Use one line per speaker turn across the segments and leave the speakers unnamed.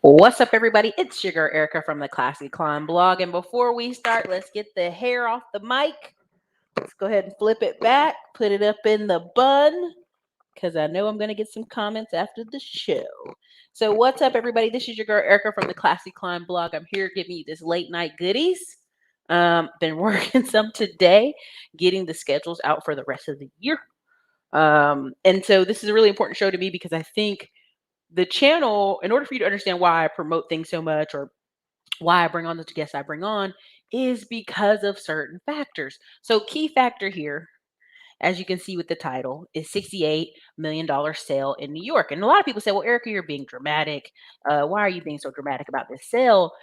What's up, everybody? It's your girl Erica from the Classy Climb blog. And before we start, let's get the hair off the mic. Let's go ahead and flip it back, put it up in the bun, because I know I'm going to get some comments after the show. So, what's up, everybody? This is your girl Erica from the Classy Climb blog. I'm here giving you this late night goodies. Been working some today, getting the schedules out for the rest of the year. And so, this is a really important show to me because I think the channel, in order for you to understand why I promote things so much or why I bring on the guests I bring on, is because of certain factors. So, key factor here, as you can see with the title, is $68 million sale in New York. And a lot of people say, well, Erica, you're being dramatic. Why are you being so dramatic about this sale?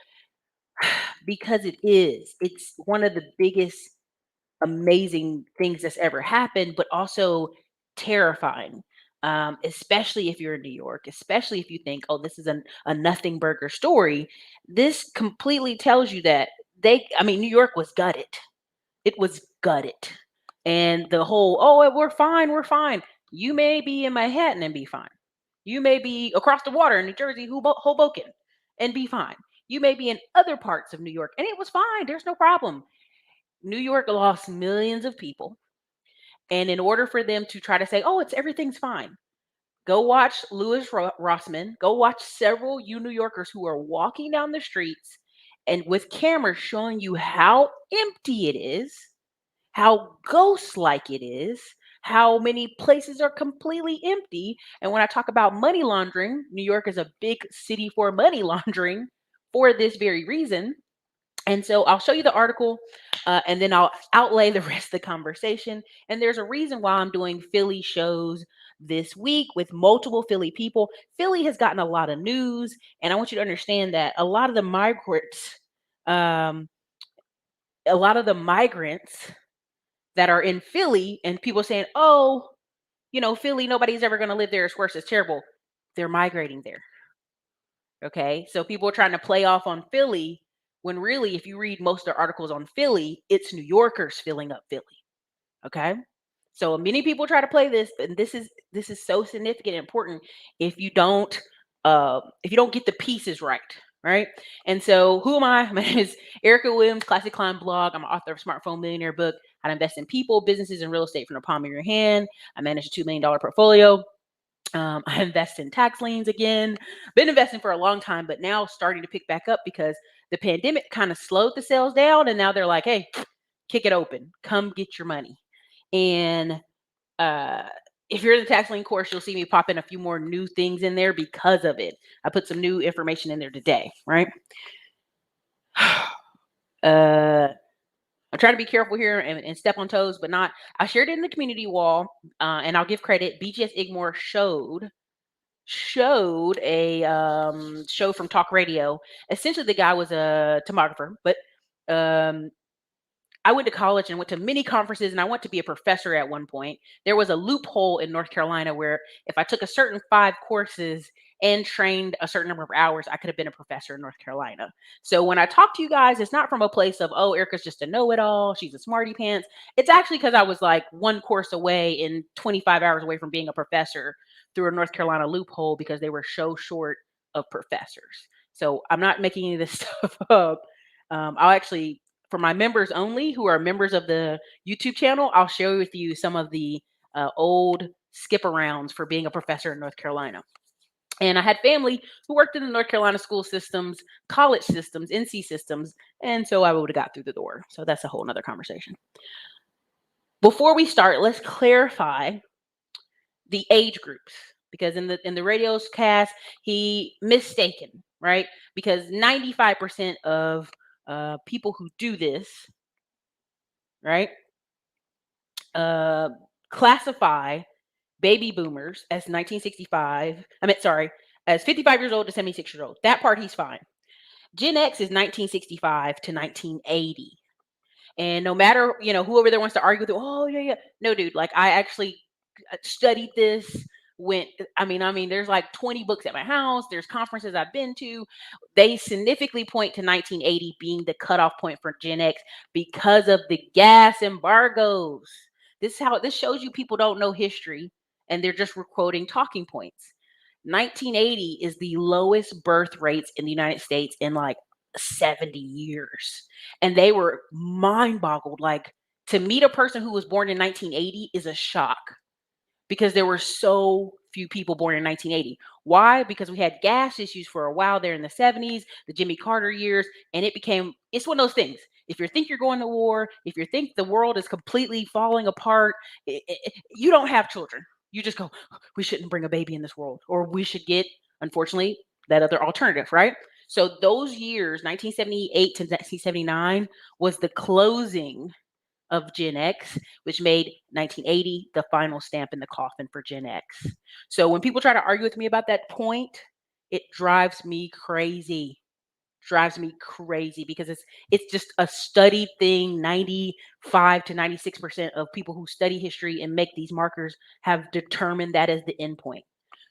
Because it is. It's one of the biggest, amazing things that's ever happened, but also terrifying. Especially if you're in New York, especially if you think, oh, this is a nothing burger story. This completely tells you that New York was gutted. It was gutted. And the whole, oh, we're fine, we're fine. You may be in Manhattan and be fine. You may be across the water in New Jersey, Hoboken, and be fine. You may be in other parts of New York, and it was fine. There's no problem. New York lost millions of people. And in order for them to try to say, oh, everything's fine, go watch Louis Rossman, go watch several you New Yorkers who are walking down the streets and with cameras showing you how empty it is, how ghost like it is, how many places are completely empty. And when I talk about money laundering, New York is a big city for money laundering for this very reason. And so I'll show you the article and then I'll outlay the rest of the conversation. And there's a reason why I'm doing Philly shows this week with multiple Philly people. Philly has gotten a lot of news, and I want you to understand that a lot of the um, migrants that are in Philly, and people saying, oh, Philly, nobody's ever going to live there. It's worse. It's terrible. They're migrating there. Okay. So people are trying to play off on Philly when really, if you read most of the articles on Philly, it's New Yorkers filling up Philly. Okay. So many people try to play this, and this is so significant and important if you don't get the pieces right. Right. And so who am I? My name is Ericka Williams, Classic Climb blog. I'm an author of Smartphone Millionaire book, How to Invest in People, Businesses, and Real Estate from the Palm of Your Hand. I manage a $2 million portfolio. I invest in tax liens again. Been investing for a long time, but now starting to pick back up because the pandemic kind of slowed the sales down. And now they're like, hey, kick it open. Come get your money. And if you're in the tax lien course, you'll see me pop in a few more new things in there because of it. I put some new information in there today, right? I'm trying to be careful here and step on toes, but not. I shared it in the community wall, and I'll give credit. BGS Igmore showed a show from talk radio. Essentially, the guy was a tomographer, but I went to college and went to many conferences, and I went to be a professor at one point. There was a loophole in North Carolina where if I took a certain 5 courses and trained a certain number of hours, I could have been a professor in North Carolina. So when I talk to you guys, it's not from a place of, oh, Erica's just a know-it-all, she's a smarty pants. It's actually because I was like 1 course away and 25 hours away from being a professor through a North Carolina loophole because they were so short of professors. So I'm not making any of this stuff up. I'll actually, for my members only who are members of the YouTube channel, I'll share with you some of the old skip arounds for being a professor in North Carolina. And I had family who worked in the North Carolina school systems, college systems, NC systems, and so I would have got through the door. So that's a whole nother conversation. Before we start, let's clarify the age groups, because in the radio's cast, he mistaken, right? Because 95% of people who do this, right, classify baby boomers as 1965. As 55 years old to 76 years old. That part he's fine. Gen X is 1965 to 1980. And no matter, whoever there wants to argue with it, oh yeah. No, dude, like I actually studied this. There's like 20 books at my house. There's conferences I've been to. They significantly point to 1980 being the cutoff point for Gen X because of the gas embargoes. This shows you people don't know history and they're just quoting talking points. 1980 is the lowest birth rates in the United States in like 70 years. And they were mind boggled. Like, to meet a person who was born in 1980 is a shock because there were so few people born in 1980. Why? Because we had gas issues for a while there in the 70s, the Jimmy Carter years, and it's one of those things. If you think you're going to war, if you think the world is completely falling apart, you don't have children. You just go, we shouldn't bring a baby in this world, or we should get, unfortunately, that other alternative, right? So those years, 1978 to 1979, was the closing of Gen X, which made 1980 the final stamp in the coffin for Gen X. So when people try to argue with me about that point, it drives me crazy. Drives me crazy because it's just a studied thing. 95 to 96% of people who study history and make these markers have determined that as the end point.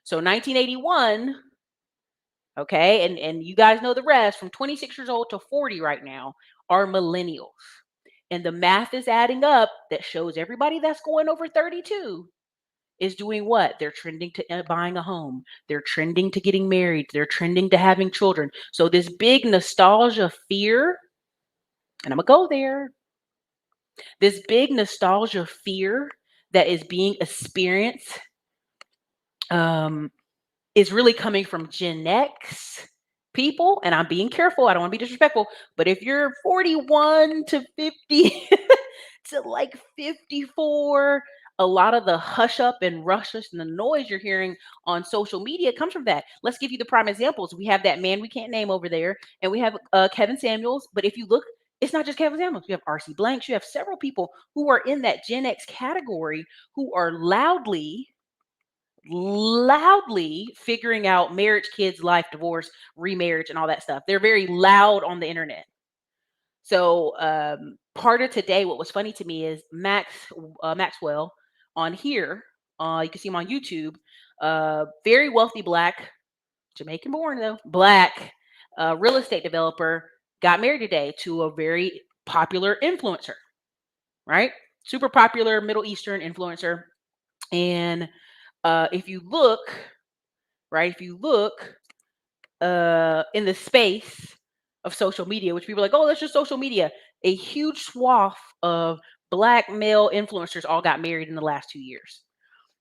So 1981, okay, and you guys know the rest, from 26 years old to 40 right now are millennials. And the math is adding up that shows everybody that's going over 32 is doing what? They're trending to buying a home. They're trending to getting married. They're trending to having children. So this big nostalgia fear, and I'm going to go there, this big nostalgia fear that is being experienced is really coming from Gen X people. And I'm being careful. I don't want to be disrespectful. But if you're 41 to 50 to like 54, a lot of the hush up and rush and the noise you're hearing on social media comes from that. Let's give you the prime examples. We have that man we can't name over there, and we have Kevin Samuels. But if you look, it's not just Kevin Samuels. You have RC Blanks. You have several people who are in that Gen X category who are loudly figuring out marriage, kids, life, divorce, remarriage, and all that stuff. They're very loud on the internet. So part of today, what was funny to me is Maxwell on here. You can see him on YouTube. Very wealthy black, Jamaican born though, black real estate developer got married today to a very popular influencer, right? Super popular Middle Eastern influencer. And if you look, right, in the space of social media, which people are like, oh, that's just social media. A huge swath of black male influencers all got married in the last 2 years.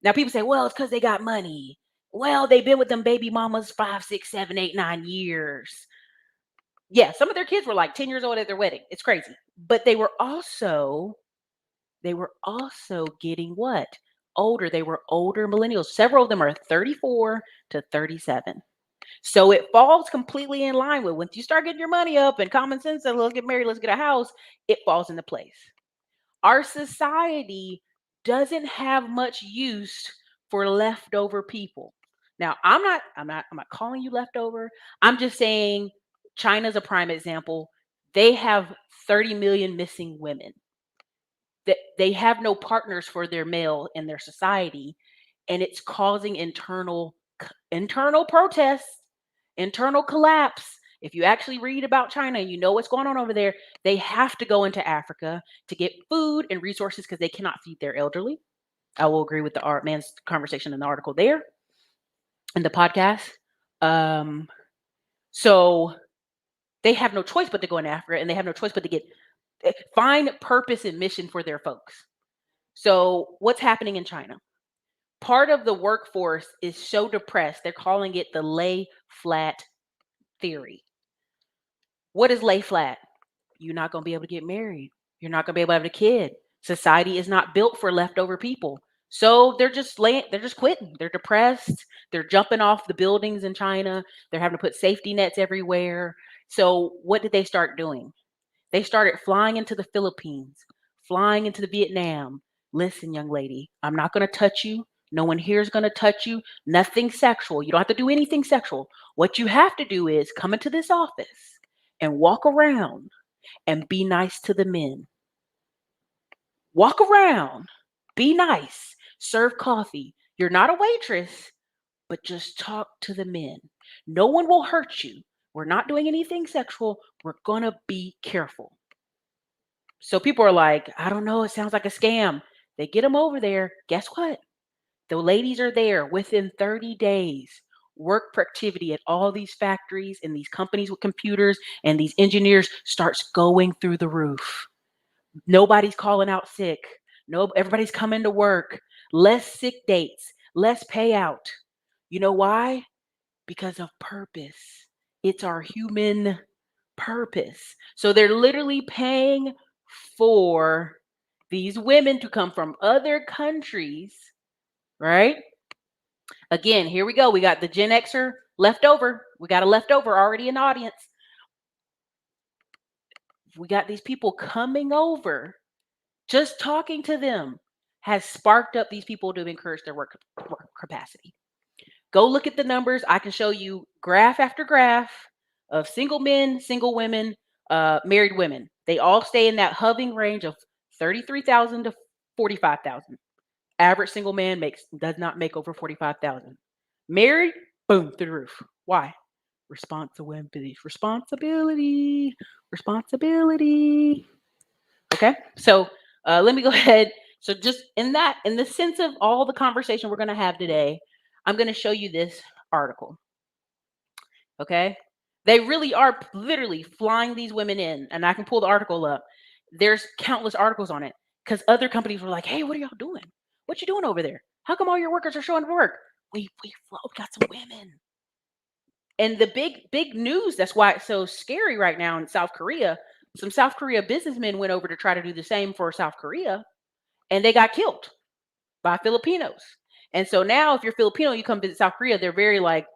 Now people say, well, it's because they got money. Well, they've been with them baby mamas 5, 6, 7, 8, 9 years. Yeah, some of their kids were like 10 years old at their wedding. It's crazy. But they were also getting what? Older. They were older millennials. Several of them are 34 to 37. So it falls completely in line with once you start getting your money up and common sense and let's get married, let's get a house, it falls into place. Our society doesn't have much use for leftover people. Now, I'm not calling you leftover. I'm just saying China's a prime example. They have 30 million missing women. That they have no partners for their male in their society, and it's causing internal protests, internal collapse. If you actually read about China and you know what's going on over there, they have to go into Africa to get food and resources because they cannot feed their elderly. I will agree with the art man's conversation in the article there in the podcast. So they have no choice but to go in Africa, and they have no choice but to find purpose and mission for their folks. So what's happening in China? Part of the workforce is so depressed, they're calling it the lay flat theory. What is lay flat? You're not going to be able to get married. You're not going to be able to have a kid. Society is not built for leftover people. So they're just quitting. They're depressed. They're jumping off the buildings in China. They're having to put safety nets everywhere. So what did they start doing? They started flying into the Philippines, flying into the Vietnam. Listen, young lady, I'm not going to touch you. No one here is going to touch you. Nothing sexual. You don't have to do anything sexual. What you have to do is come into this office and walk around and be nice to the men. Walk around, be nice, serve coffee. You're not a waitress, but just talk to the men. No one will hurt you. We're not doing anything sexual. We're going to be careful. So people are like, I don't know, it sounds like a scam. They get them over there. Guess what? The ladies are there within 30 days. work productivity at all these factories and these companies with computers and these engineers starts going through the roof. Nobody's calling out sick. No, everybody's coming to work. Less sick dates, less payout. You know why? Because of purpose. It's our human purpose. So they're literally paying for these women to come from other countries, right? Again, here we go. We got the Gen Xer leftover. We got a leftover already in the audience. We got these people coming over. Just talking to them has sparked up these people to encourage their work capacity. Go look at the numbers. I can show you graph after graph of single men, single women, married women. They all stay in that hovering range of 33,000 to 45,000. Average single man does not make over 45,000. Married, boom, through the roof. Why? Responsibility. Okay, so let me go ahead. So just in the sense of all the conversation we're going to have today, I'm going to show you this article. Okay, they really are literally flying these women in, and I can pull the article up. There's countless articles on it because other companies were like, "Hey, what are y'all doing? What you doing over there? How come all your workers are showing up to work? We got some women." And the big news, that's why it's so scary right now in South Korea. Some South Korea businessmen went over to try to do the same for South Korea, and they got killed by Filipinos. And so now if you're Filipino, you come visit South Korea, they're very like,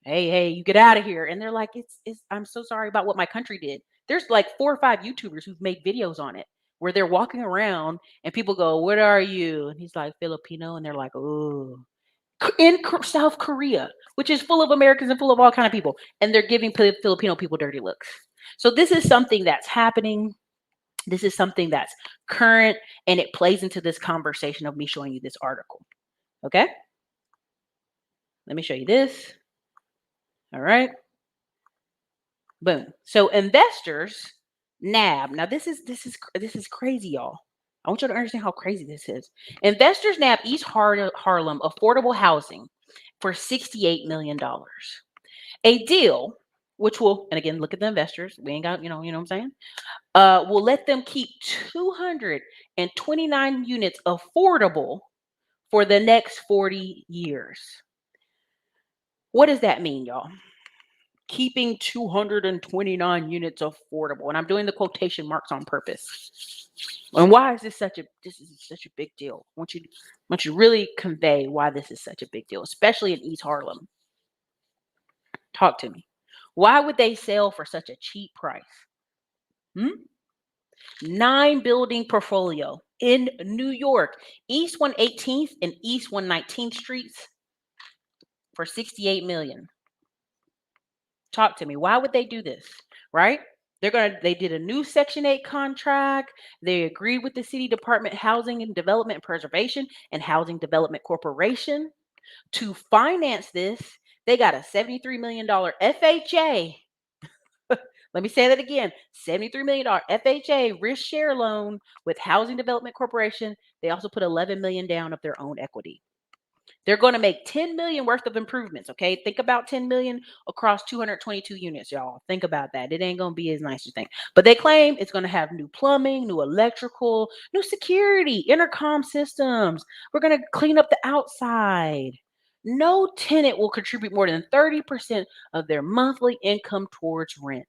hey, you get out of here. And they're like, it's I'm so sorry about what my country did. There's like 4 or 5 YouTubers who've made videos on it where they're walking around and people go, "What are you?" And he's like, "Filipino." And they're like, "Oh." In South Korea, which is full of Americans and full of all kind of people, and they're giving Filipino people dirty looks. So this is something that's happening. This is something that's current, and it plays into this conversation of me showing you this article. Okay? Let me show you this. All right. Boom. So investors nab. Now this is crazy, y'all. I want you to understand how crazy this is. Investors nab East Harlem affordable housing for $68 million. A deal which will, and again, look at the investors. We ain't got, you know what I'm saying? Will let them keep 229 units affordable for the next 40 years. What does that mean, y'all? Keeping 229 units affordable. And I'm doing the quotation marks on purpose. And why is this such a big deal? I want you to really convey why this is such a big deal, especially in East Harlem. Talk to me. Why would they sell for such a cheap price? 9 building portfolio in New York, East 118th and East 119th Streets for $68 million. Talk to me. Why would they do this? Right? They did a new Section 8 contract. They agreed with the City Department Housing and Development and Preservation and Housing Development Corporation to finance this. They got a $73 million FHA. Let me say that again. $73 million FHA risk share loan with Housing Development Corporation. They also put $11 million down of their own equity. They're going to make $10 million worth of improvements. Okay. Think about $10 million across 222 units, y'all. Think about that. It ain't going to be as nice as you think. But they claim it's going to have new plumbing, new electrical, new security, intercom systems. We're going to clean up the outside. No tenant will contribute more than 30% of their monthly income towards rent.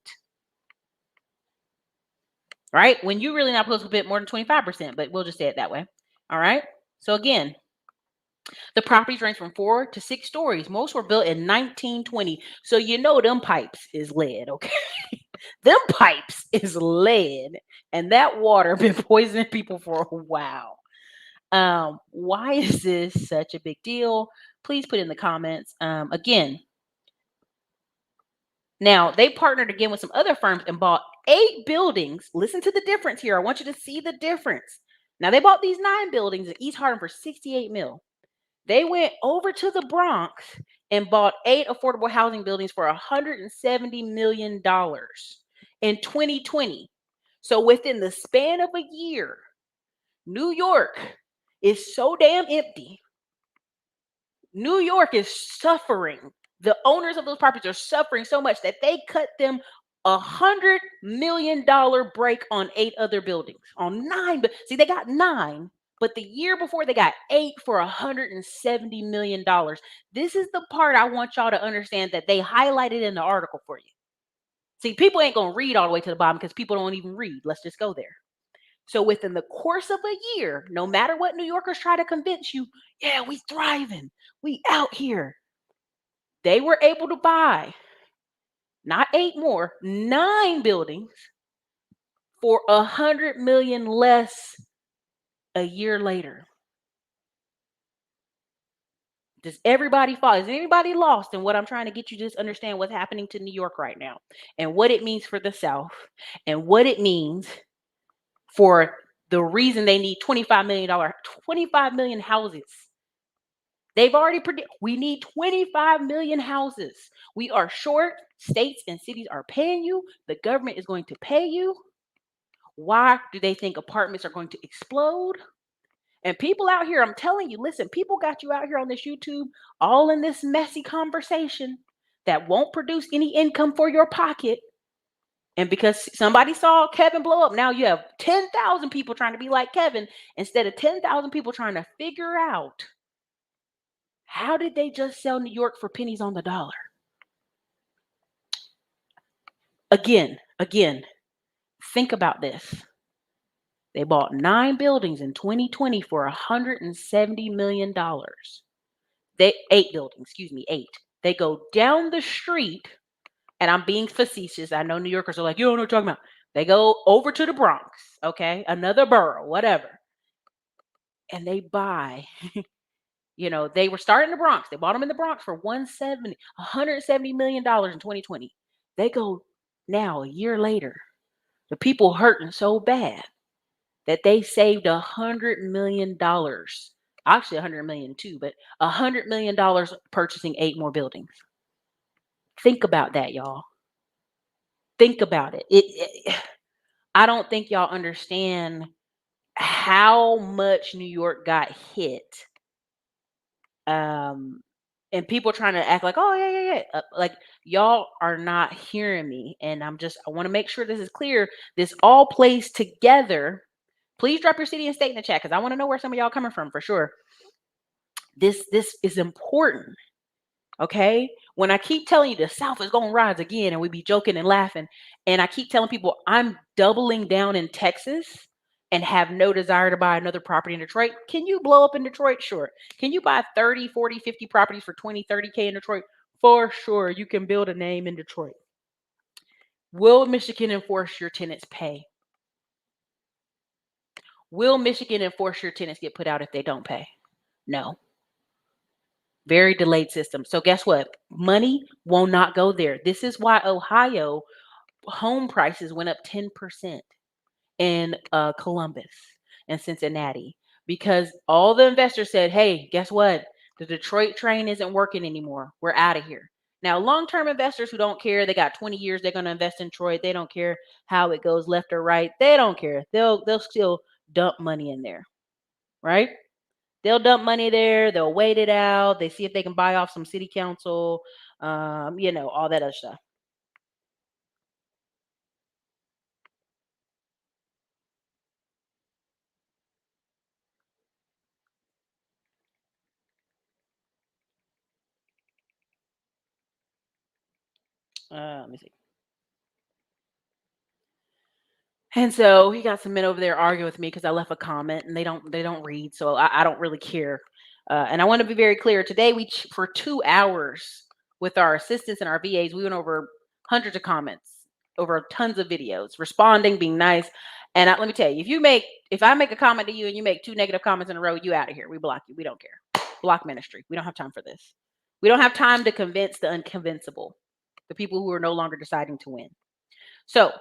Right? When you're really not supposed to put more than 25%, but we'll just say it that way. All right. So again, the properties range from 4 to 6 stories. Most were built in 1920. So you know them pipes is lead, okay? Them pipes is lead. And that water been poisoning people for a while. Why is this such a big deal? Please put in the comments. Again, now they partnered again with some other firms and bought 8 buildings. Listen to the difference here. I want you to see the difference. Now they bought these 9 buildings in East Harlem for $68 million. They went over to the Bronx and bought 8 affordable housing buildings for $170 million in 2020. So within the span of a year, New York is so damn empty. New York is suffering The owners of those properties are suffering so much that they cut them $100 million break on 8 other buildings. On 9, but see, they got 9, but the year before they got 8 for $170 million. This is the part I want y'all to understand that they highlighted in the article for you. See, people ain't gonna read all the way to the bottom because people don't even read. Let's just go there. So within the course of a year, no matter what New Yorkers try to convince you, yeah, we thriving, we out here. They were able to buy not 8 more, 9 buildings for $100 million less a year later. Does everybody follow? Is anybody lost in what I'm trying to get you to just understand what's happening to New York right now and what it means for the South and what it means for the reason they need $25 million houses. They've already predicted we need 25 million houses. We are short. States and cities are paying you. The government is going to pay you. Why do they think apartments are going to explode? And people out here, I'm telling you, listen, people got you out here on this YouTube, all in this messy conversation that won't produce any income for your pocket. And because somebody saw Kevin blow up, now you have 10,000 people trying to be like Kevin instead of 10,000 people trying to figure out how did they just sell New York for pennies on the dollar? Again, think about this. They bought 9 buildings in 2020 for $170 million. 8 buildings, 8. They go down the street, and I'm being facetious. I know New Yorkers are like, you don't know what I'm talking about. They go over to the Bronx, okay? Another borough, whatever. And they buy, they were starting in the Bronx. They bought them in the Bronx for $170 million in 2020. They go now, a year later, the people hurting so bad that they saved $100 million. Actually, $100 million too, but $100 million purchasing 8 more buildings. Think about that, y'all. Think about it. I don't think y'all understand how much New York got hit. And people trying to act like, oh yeah. Like y'all are not hearing me, and I want to make sure this is clear. This all plays together. Please drop your city and state in the chat because I want to know where some of y'all coming from for sure. This is important. Okay. When I keep telling you the South is going to rise again and we be joking and laughing, and I keep telling people I'm doubling down in Texas and have no desire to buy another property in Detroit. Can you blow up in Detroit? Sure. Can you buy 30, 40, 50 properties for 20, 30K in Detroit? For sure. You can build a name in Detroit. Will Michigan enforce your tenants' pay? Will Michigan enforce your tenants get put out if they don't pay? No. Very delayed system. So guess what? Money will not go there. This is why Ohio home prices went up 10% in Columbus and Cincinnati, because all the investors said, hey, guess what? The Detroit train isn't working anymore. We're out of here. Now, long-term investors who don't care, they got 20 years, they're going to invest in Detroit. They don't care how it goes left or right. They don't care. They'll still dump money in there, right? They'll dump money there. They'll wait it out. They see if they can buy off some city council, all that other stuff. Let me see. And so he got some men over there arguing with me because I left a comment, and they don't read, so I don't really care. And I want to be very clear. Today for 2 hours with our assistants and our VAs, we went over hundreds of comments, over tons of videos, responding, being nice. And let me tell you, if I make a comment to you and you make 2 negative comments in a row, you out of here. We block you. We don't care. Block ministry. We don't have time for this. We don't have time to convince the unconvincible, the people who are no longer deciding to win. So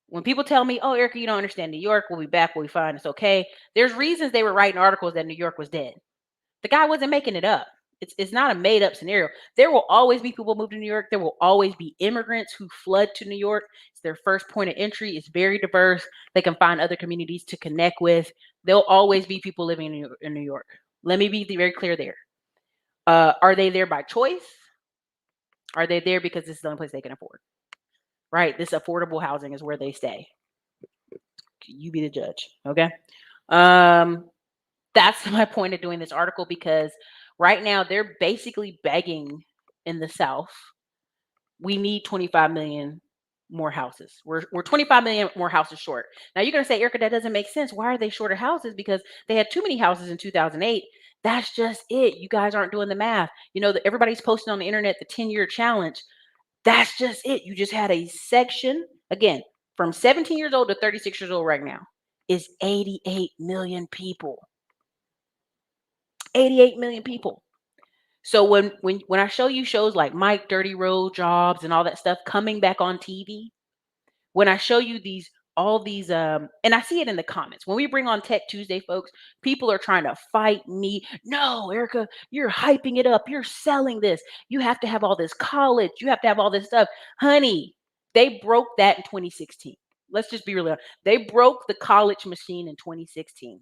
when people tell me, oh, Ericka, you don't understand New York, we'll be back, we'll be fine, it's okay. There's reasons they were writing articles that New York was dead. The guy wasn't making it up. It's not a made up scenario. There will always be people move to New York. There will always be immigrants who flood to New York. It's their first point of entry. It's very diverse. They can find other communities to connect with. There'll always be people living in New York. Let me be very clear there. Are they there by choice? Are they there because this is the only place they can afford? Right? This affordable housing is where they stay. You be the judge. Okay. That's my point of doing this article, because right now they're basically begging in the South. We need 25 million more houses. We're 25 million more houses short. Now you're going to say, Ericka, that doesn't make sense. Why are they shorter houses? Because they had too many houses in 2008. That's just it. You guys aren't doing the math. Everybody's posting on the internet the 10-year challenge. That's just it. You just had a section, again, from 17 years old to 36 years old right now is 88 million people. 88 million people. So when I show you shows like Mike Dirty Road Jobs and all that stuff coming back on TV, when I show you all these and I see it in the comments. When we bring on Tech Tuesday, folks, people are trying to fight me. No, Ericka, you're hyping it up. You're selling this. You have to have all this college. You have to have all this stuff. Honey, they broke that in 2016. Let's just be real. They broke the college machine in 2016.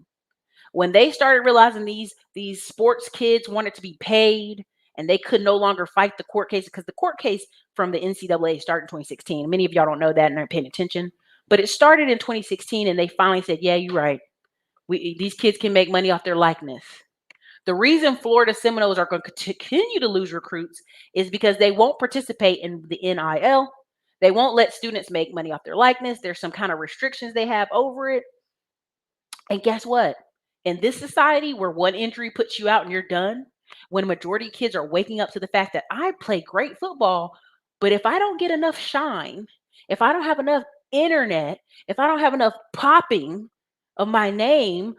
When they started realizing these sports kids wanted to be paid and they could no longer fight the court case, because the court case from the NCAA started in 2016. Many of y'all don't know that and aren't paying attention, but it started in 2016 and they finally said, yeah, you're right. These kids can make money off their likeness. The reason Florida Seminoles are going to continue to lose recruits is because they won't participate in the NIL. They won't let students make money off their likeness. There's some kind of restrictions they have over it. And guess what? In this society where one injury puts you out and you're done, when a majority of kids are waking up to the fact that I play great football, but if I don't get enough shine, if I don't have enough internet, if I don't have enough popping of my name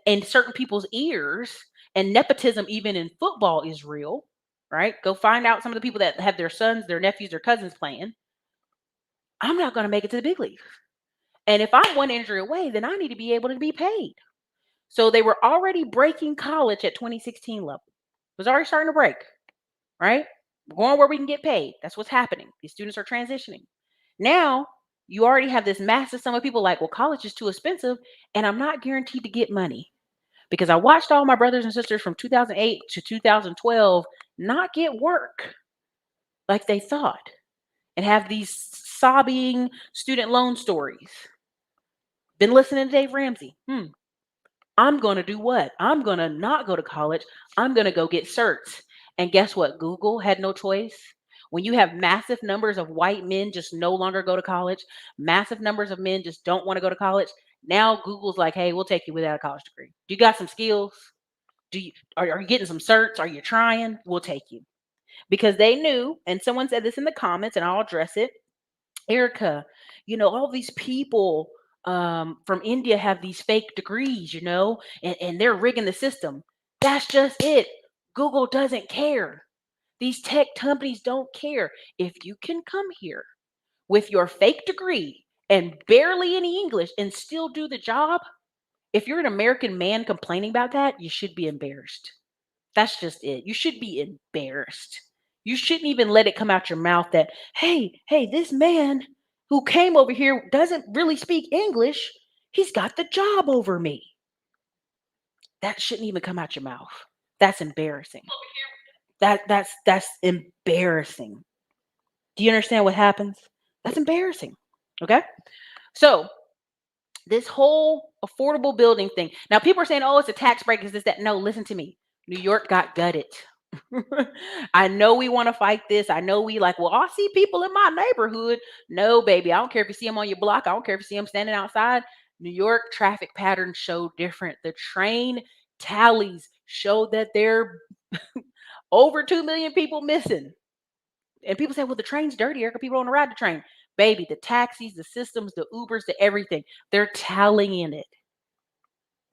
in certain people's ears, and nepotism even in football is real, right? Go find out some of the people that have their sons, their nephews, their cousins playing. I'm not going to make it to the big leagues. And if I'm one injury away, then I need to be able to be paid. So they were already breaking college at 2016 level. It was already starting to break, right? We're going where we can get paid. That's what's happening. These students are transitioning. Now, you already have this massive sum of people like, well, college is too expensive, and I'm not guaranteed to get money. Because I watched all my brothers and sisters from 2008 to 2012 not get work like they thought and have these sobbing student loan stories. Been listening to Dave Ramsey. I'm going to do what? I'm going to not go to college. I'm going to go get certs. And guess what? Google had no choice. When you have massive numbers of white men just no longer go to college, massive numbers of men just don't want to go to college. Now Google's like, hey, we'll take you without a college degree. Do you got some skills? Are you getting some certs? Are you trying? We'll take you. Because they knew, and someone said this in the comments, and I'll address it. Ericka, all these people from India have these fake degrees, and they're rigging the system. That's just it. Google doesn't care. These tech companies don't care. If you can come here with your fake degree and barely any English and still do the job, if you're an American man complaining about that, you should be embarrassed. That's just it. You should be embarrassed. You shouldn't even let it come out your mouth that, hey, this man who came over here doesn't really speak English. He's got the job over me. That shouldn't even come out your mouth. That's embarrassing. That's embarrassing. Do you understand what happens? That's embarrassing. Okay? So this whole affordable building thing. Now people are saying, oh, it's a tax break. Is this, that? No, listen to me. New York got gutted. I know we want to fight this. I know we like, well, I see people in my neighborhood. No, baby. I don't care if you see them on your block. I don't care if you see them standing outside. New York traffic patterns show different. The train tallies show that there are over 2 million people missing. And people say, well, the train's dirty. Ericka, people don't ride the train. Baby, the taxis, the systems, the Ubers, the everything, they're tallying it.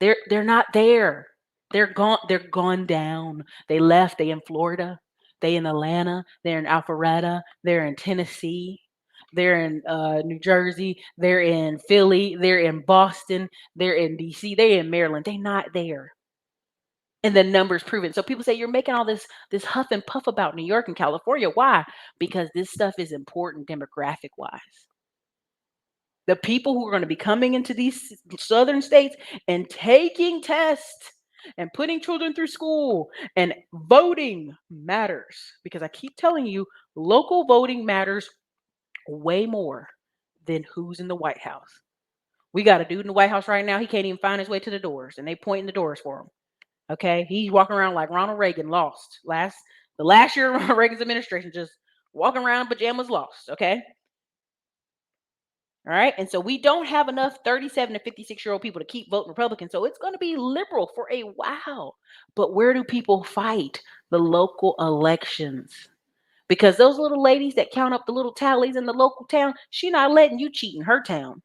They're not there. They're gone down. They left. They in Florida. They in Atlanta. They're in Alpharetta. They're in Tennessee. They're in New Jersey. They're in Philly. They're in Boston. They're in DC. They're in Maryland. They're not there. And the numbers prove it. So people say you're making all this huff and puff about New York and California. Why? Because this stuff is important demographic wise. The people who are going to be coming into these southern states and taking tests and putting children through school and voting matters. Because I keep telling you, Local voting matters way more than who's in the White House. We got a dude in the White House right now. He can't even find his way to the doors, and they pointing the doors for him. Okay, he's walking around like Ronald Reagan, lost. The last year of Ronald Reagan's administration, just walking around in pajamas, lost. Okay, all right, and so we don't have enough 37 to 56-year-old people to keep voting Republican, so it's going to be liberal for a while. But where do people fight? The local elections. Because those little ladies that count up the little tallies in the local town, she not letting you cheat in her town.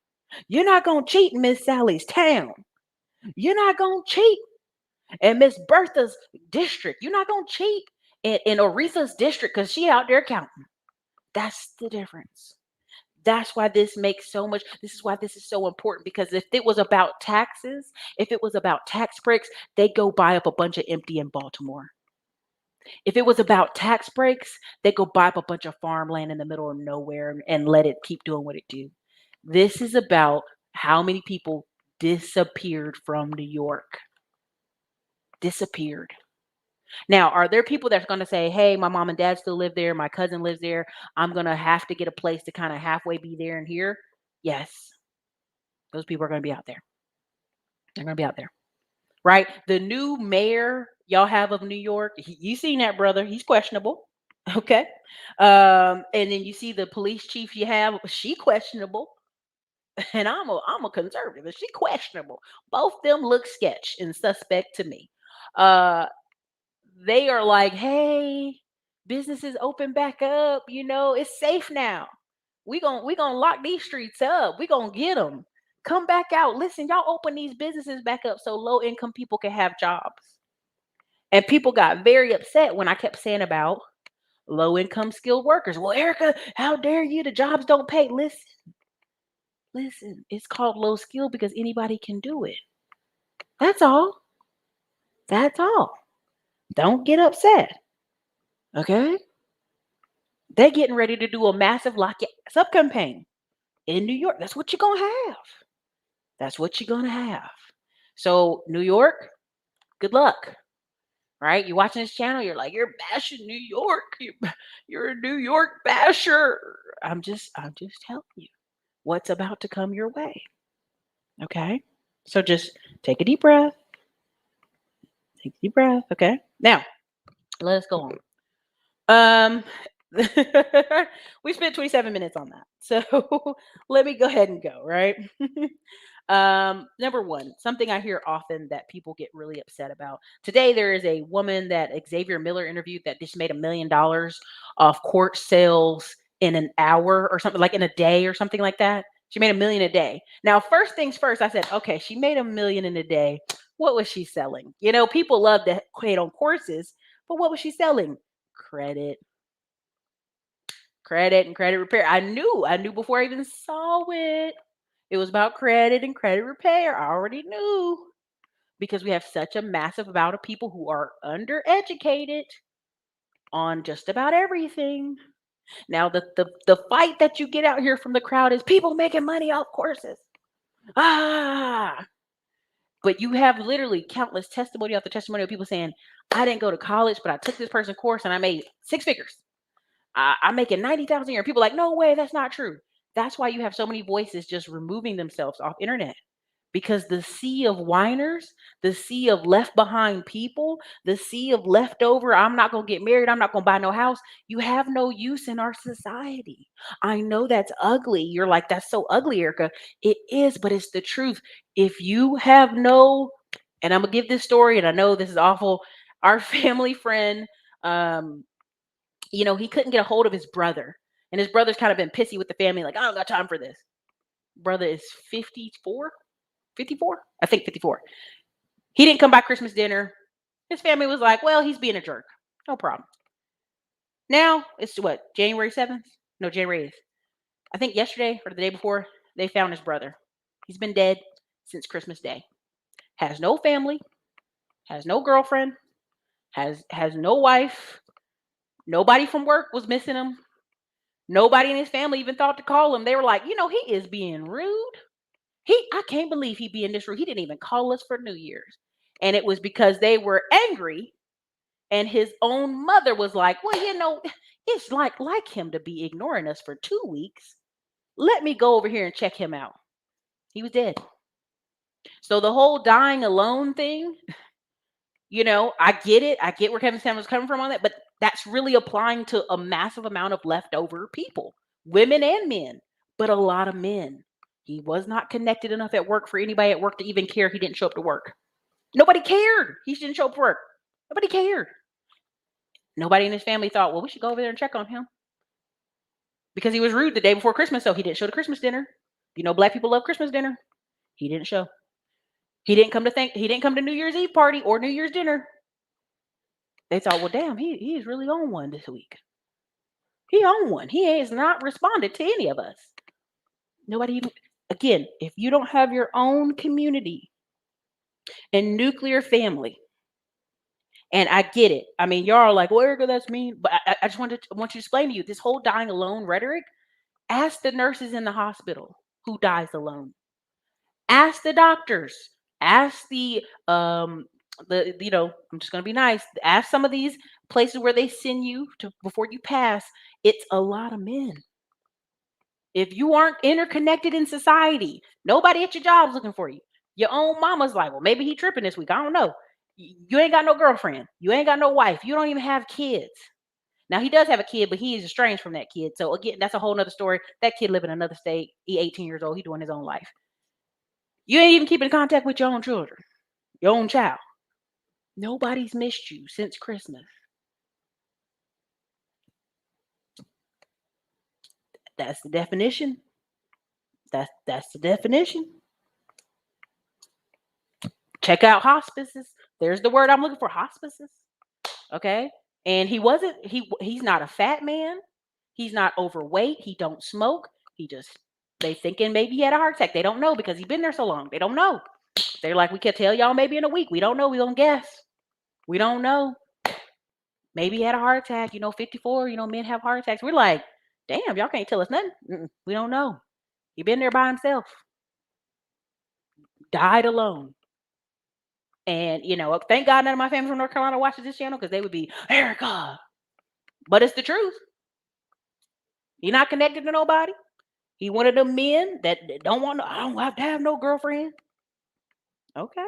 You're not gonna cheat in Miss Sally's town. You're not gonna cheat in Miss Bertha's district. You're not gonna cheat in Aretha's district because she out there counting. That's the difference. That's why this makes so much. This is why this is so important, because if it was about taxes, if it was about tax breaks, they'd go buy up a bunch of empty in Baltimore. If it was about tax breaks, they'd go buy up a bunch of farmland in the middle of nowhere and let it keep doing what it do. This is about how many people disappeared from New York. Disappeared. Now, are there people that's going to say, hey, my mom and dad still live there, my cousin lives there, I'm going to have to get a place to kind of halfway be there and here? Yes. Those people are going to be out there. They're going to be out there. Right? The new mayor y'all have of New York, you seen that brother? He's questionable. Okay. And then you see the police chief you have, she questionable. And I'm a conservative, and she questionable. Both them look sketch and suspect to me. Uh they are like, hey, businesses open back up, it's safe now. We gonna lock these streets up. We gonna get them. Come back out. Listen, y'all open these businesses back up so low income people can have jobs. And people got very upset when I kept saying about low income skilled workers. Well, Ericka, how dare you? The jobs don't pay. Listen, it's called low skill because anybody can do it. That's all. That's all. Don't get upset. Okay? They're getting ready to do a massive lock up campaign in New York. That's what you're going to have. That's what you're going to have. So, New York, good luck. Right? You're watching this channel, you're like, you're bashing New York. You're a New York basher. I'm just telling you what's about to come your way. Okay? So just take a deep breath. Take a deep breath. Okay. Now, let us go on. We spent 27 minutes on that. So let me go ahead and go, right? Number one, something I hear often that people get really upset about. Today, there is a woman that Xavier Miller interviewed that just made $1 million off court sales in an hour or something, like in a day or something like that. She made $1 million a day. Now, first things first, I said, okay, she made $1 million in a day. What was she selling? People love to hate on courses, but what was she selling? Credit and credit repair. I knew before I even saw it. It was about credit and credit repair. I already knew, because we have such a massive amount of people who are undereducated on just about everything. Now, the fight that you get out here from the crowd is people making money off courses. But you have literally countless testimony after testimony of people saying, I didn't go to college, but I took this person's course and I made 6 figures. I'm making 90,000 a year. People are like, no way, that's not true. That's why you have so many voices just removing themselves off internet. Because the sea of whiners, the sea of left behind people, the sea of leftover, I'm not going to get married, I'm not going to buy no house, you have no use in our society. I know that's ugly. You're like, that's so ugly, Ericka. It is, but it's the truth. If you have no, and I'm going to give this story, and I know this is awful. Our family friend, he couldn't get a hold of his brother. And his brother's kind of been pissy with the family, like, I don't got time for this. Brother is 54? I think 54. He didn't come by Christmas dinner. His family was like, well, he's being a jerk. No problem. Now, it's what, January 7th? No, January 8th. I think yesterday or the day before, they found his brother. He's been dead since Christmas Day. Has no family, has no girlfriend, has no wife. Nobody from work was missing him. Nobody in his family even thought to call him. They were like, he is being rude. I can't believe he being this rude. He didn't even call us for New Year's. And it was because they were angry. And his own mother was like, well, It's like him to be ignoring us for 2 weeks. Let me go over here and check him out. He was dead. So the whole dying alone thing, I get it. I get where Kevin Samuels was coming from on that, but that's really applying to a massive amount of leftover people, women and men, but a lot of men. He was not connected enough at work for anybody at work to even care he didn't show up to work. Nobody cared. He didn't show up to work. Nobody cared. Nobody in his family thought, well, we should go over there and check on him. Because he was rude the day before Christmas, so he didn't show to Christmas dinner. Black people love Christmas dinner. He didn't show. He didn't come to New Year's Eve party or New Year's dinner. They thought, well, damn, he's really on one this week. He on one. He has not responded to any of us. Nobody even, again, if you don't have your own community and nuclear family, and I get it. I mean, y'all are like, well, Ericka, that's mean. But I just want you to explain to you this whole dying alone rhetoric. Ask the nurses in the hospital who dies alone. Ask the doctors. Ask I'm just gonna be nice. Ask some of these places where they send you to before you pass. It's a lot of men. If you aren't interconnected in society, nobody at your job's looking for you. Your own mama's like, well, maybe he tripping this week. I don't know. You ain't got no girlfriend. You ain't got no wife. You don't even have kids. Now he does have a kid, but he is estranged from that kid. So again, that's a whole nother story. That kid live in another state. He 18 years old. He doing his own life. You ain't even keeping contact with your own children, your own child. Nobody's missed you since Christmas. That's the definition. That's the definition. Check out hospices. There's the word I'm looking for, hospices. Okay? And he's not a fat man. He's not overweight. He don't smoke. They thinking maybe he had a heart attack. They don't know because he's been there so long. They don't know. They're like, we can tell y'all maybe in a week. We don't know. We don't guess. We don't know. Maybe he had a heart attack. 54, men have heart attacks. We're like, damn, y'all can't tell us nothing. We don't know. He been there by himself. Died alone. And, thank God none of my family from North Carolina watches this channel because they would be, Ericka. But it's the truth. He not connected to nobody. He one of them men that don't want I don't have to have no girlfriend. Okay.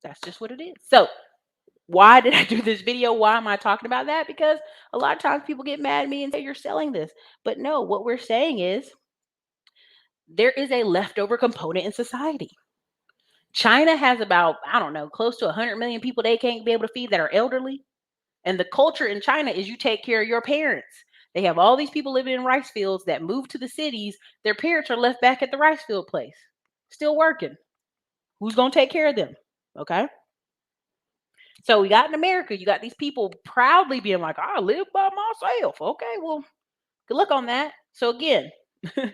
That's just what it is. So why did I do this video? Why am I talking about that? Because a lot of times people get mad at me and say you're selling this. But no, what we're saying is there is a leftover component in society. China has about, I don't know, close to 100 million people they can't be able to feed that are elderly. And the culture in China is you take care of your parents. They have all these people living in rice fields that move to the cities. Their parents are left back at the rice field place, still working. Who's going to take care of them? Okay. So we got in America, you got these people proudly being like, I live by myself. Okay, well, good luck on that. So again, I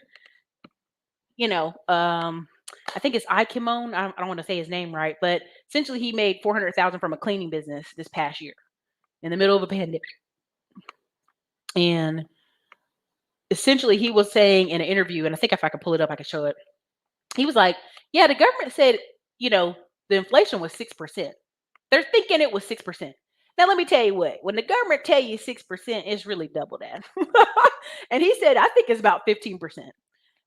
think it's Ikemon. I don't want to say his name right, but essentially he made $400,000 from a cleaning business this past year in the middle of a pandemic. And essentially he was saying in an interview, and I think if I could pull it up, I could show it. He was like, yeah, the government said, the inflation was 6%. They're thinking it was 6%. Now, let me tell you what, when the government tell you 6%, it's really double that. And he said, I think it's about 15%.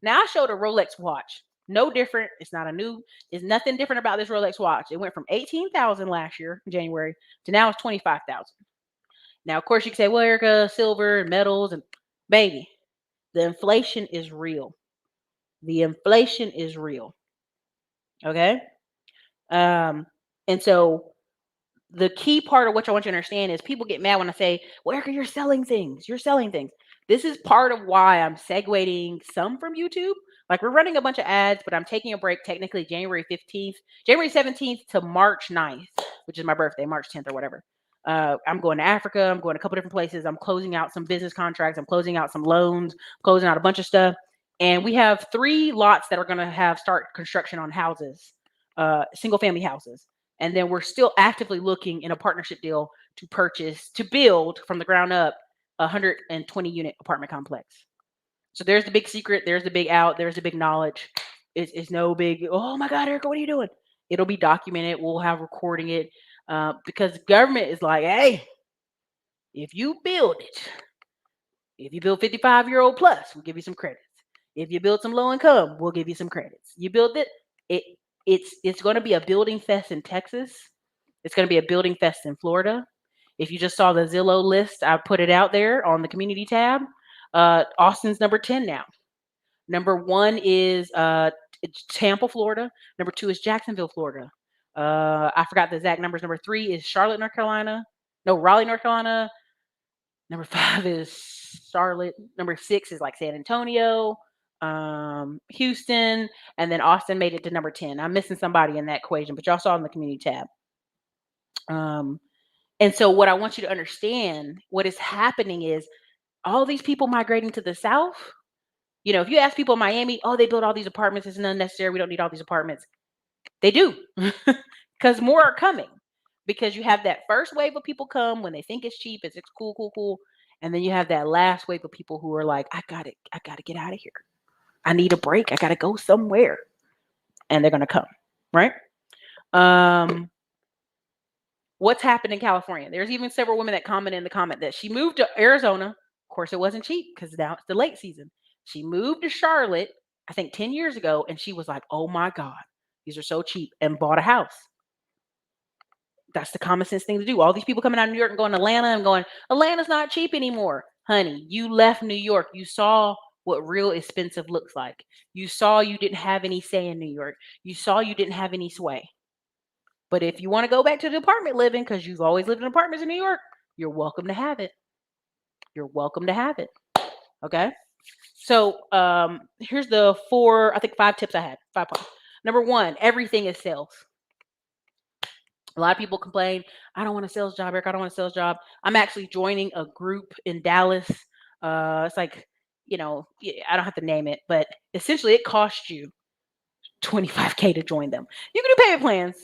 Now, I showed a Rolex watch. No different. It's nothing different about this Rolex watch. It went from 18,000 last year, January, to now it's 25,000. Now, of course, you can say, well, Ericka, silver and metals, and baby, the inflation is real. The inflation is real. Okay? And so the key part of what I want you to understand is people get mad when I say, well, Ericka, you're selling things. You're selling things. This is part of why I'm segueing some from YouTube. Like we're running a bunch of ads, but I'm taking a break technically January 17th to March 9th, which is my birthday, March 10th or whatever. I'm going to Africa. I'm going to a couple different places. I'm closing out some business contracts. I'm closing out some loans, closing out a bunch of stuff. And we have 3 lots that are going to start construction on houses, single family houses. And then we're still actively looking in a partnership deal to build from the ground up a 120 unit apartment complex. So there's the big secret. There's the big out. There's the big knowledge. It's no big, oh my God, Ericka, what are you doing? It'll be documented. We'll have recording it. because government is like, hey, if you build it, if you build 55-year-old plus, we'll give you some credits. If you build some low income, we'll give you some credits. You build it, it's going to be a building fest in Texas. It's going to be a building fest in Florida. If you just saw the Zillow list, I put it out there on the community tab. Austin's number 10 now. Number 1 is Tampa, Florida. Number 2 is Jacksonville, Florida. I forgot the exact numbers. Number 3 is Charlotte, North Carolina. No, Raleigh, North Carolina. Number 5 is Charlotte. Number 6 is like San Antonio, Houston, and then Austin made it to number 10. I'm missing somebody in that equation, but y'all saw in the community tab. And so what I want you to understand, what is happening is all these people migrating to the South. You know, if you ask people in Miami, oh, they built all these apartments, it's unnecessary, we don't need all these apartments. They do, because more are coming. Because you have that first wave of people come when they think it's cheap, it's cool. And then you have that last wave of people who are like, I gotta get out of here. I need a break. I gotta go somewhere. And they're gonna come, right? What's happened in California? There's even several women that commented in the comment that she moved to Arizona. Of course, it wasn't cheap because now it's the late season. She moved to Charlotte, I think 10 years ago, and she was like, oh my God, these are so cheap, and bought a house. That's the common sense thing to do. All these people coming out of New York and going to Atlanta and going, Atlanta's not cheap anymore. Honey, you left New York. You saw what real expensive looks like. You saw you didn't have any say in New York. You saw you didn't have any sway. But if you want to go back to the apartment living, because you've always lived in apartments in New York, you're welcome to have it. You're welcome to have it. Okay? So here's the 5 tips I had. 5 points. Number 1, everything is sales. A lot of people complain, I don't want a sales job, Eric. I don't want a sales job. I'm actually joining a group in Dallas. It's like, I don't have to name it, but essentially it costs you $25K to join them. You can do payment plans,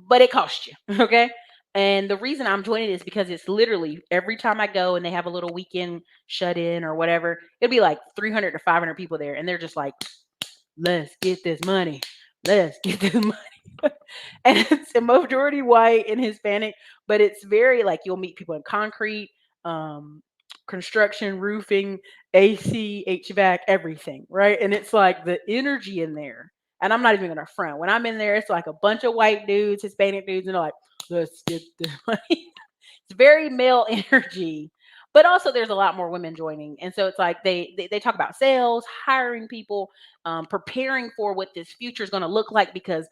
but it costs you. Okay. And the reason I'm joining is because it's literally every time I go and they have a little weekend shut in or whatever, it'll be like 300 to 500 people there. And they're just like, let's get this money. Let's get this money. And it's a majority white and Hispanic, but it's very like you'll meet people in concrete, construction, roofing, AC, HVAC, everything, right? And it's like the energy in there. And I'm not even gonna front. When I'm in there, it's like a bunch of white dudes, Hispanic dudes, and they're like, let's get the money. It's very male energy. But also there's a lot more women joining. And so it's like they talk about sales, hiring people, preparing for what this future is going to look like because,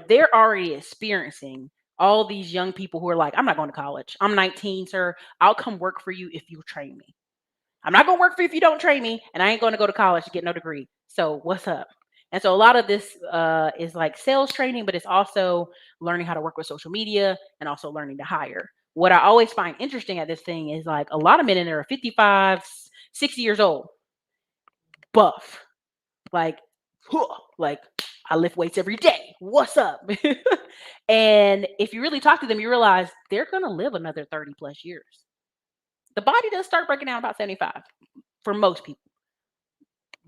they're already experiencing all these young people who are like, I'm not going to college. I'm 19, sir. I'll come work for you if you train me. I'm not going to work for you if you don't train me. And I ain't going to go to college to get no degree. So what's up? And so a lot of this is like sales training, but it's also learning how to work with social media and also learning to hire. What I always find interesting at this thing is like a lot of men in there are 55, 60 years old, buff, like I lift weights every day. What's up? And if you really talk to them, you realize they're going to live another 30 plus years. The body does start breaking down about 75 for most people,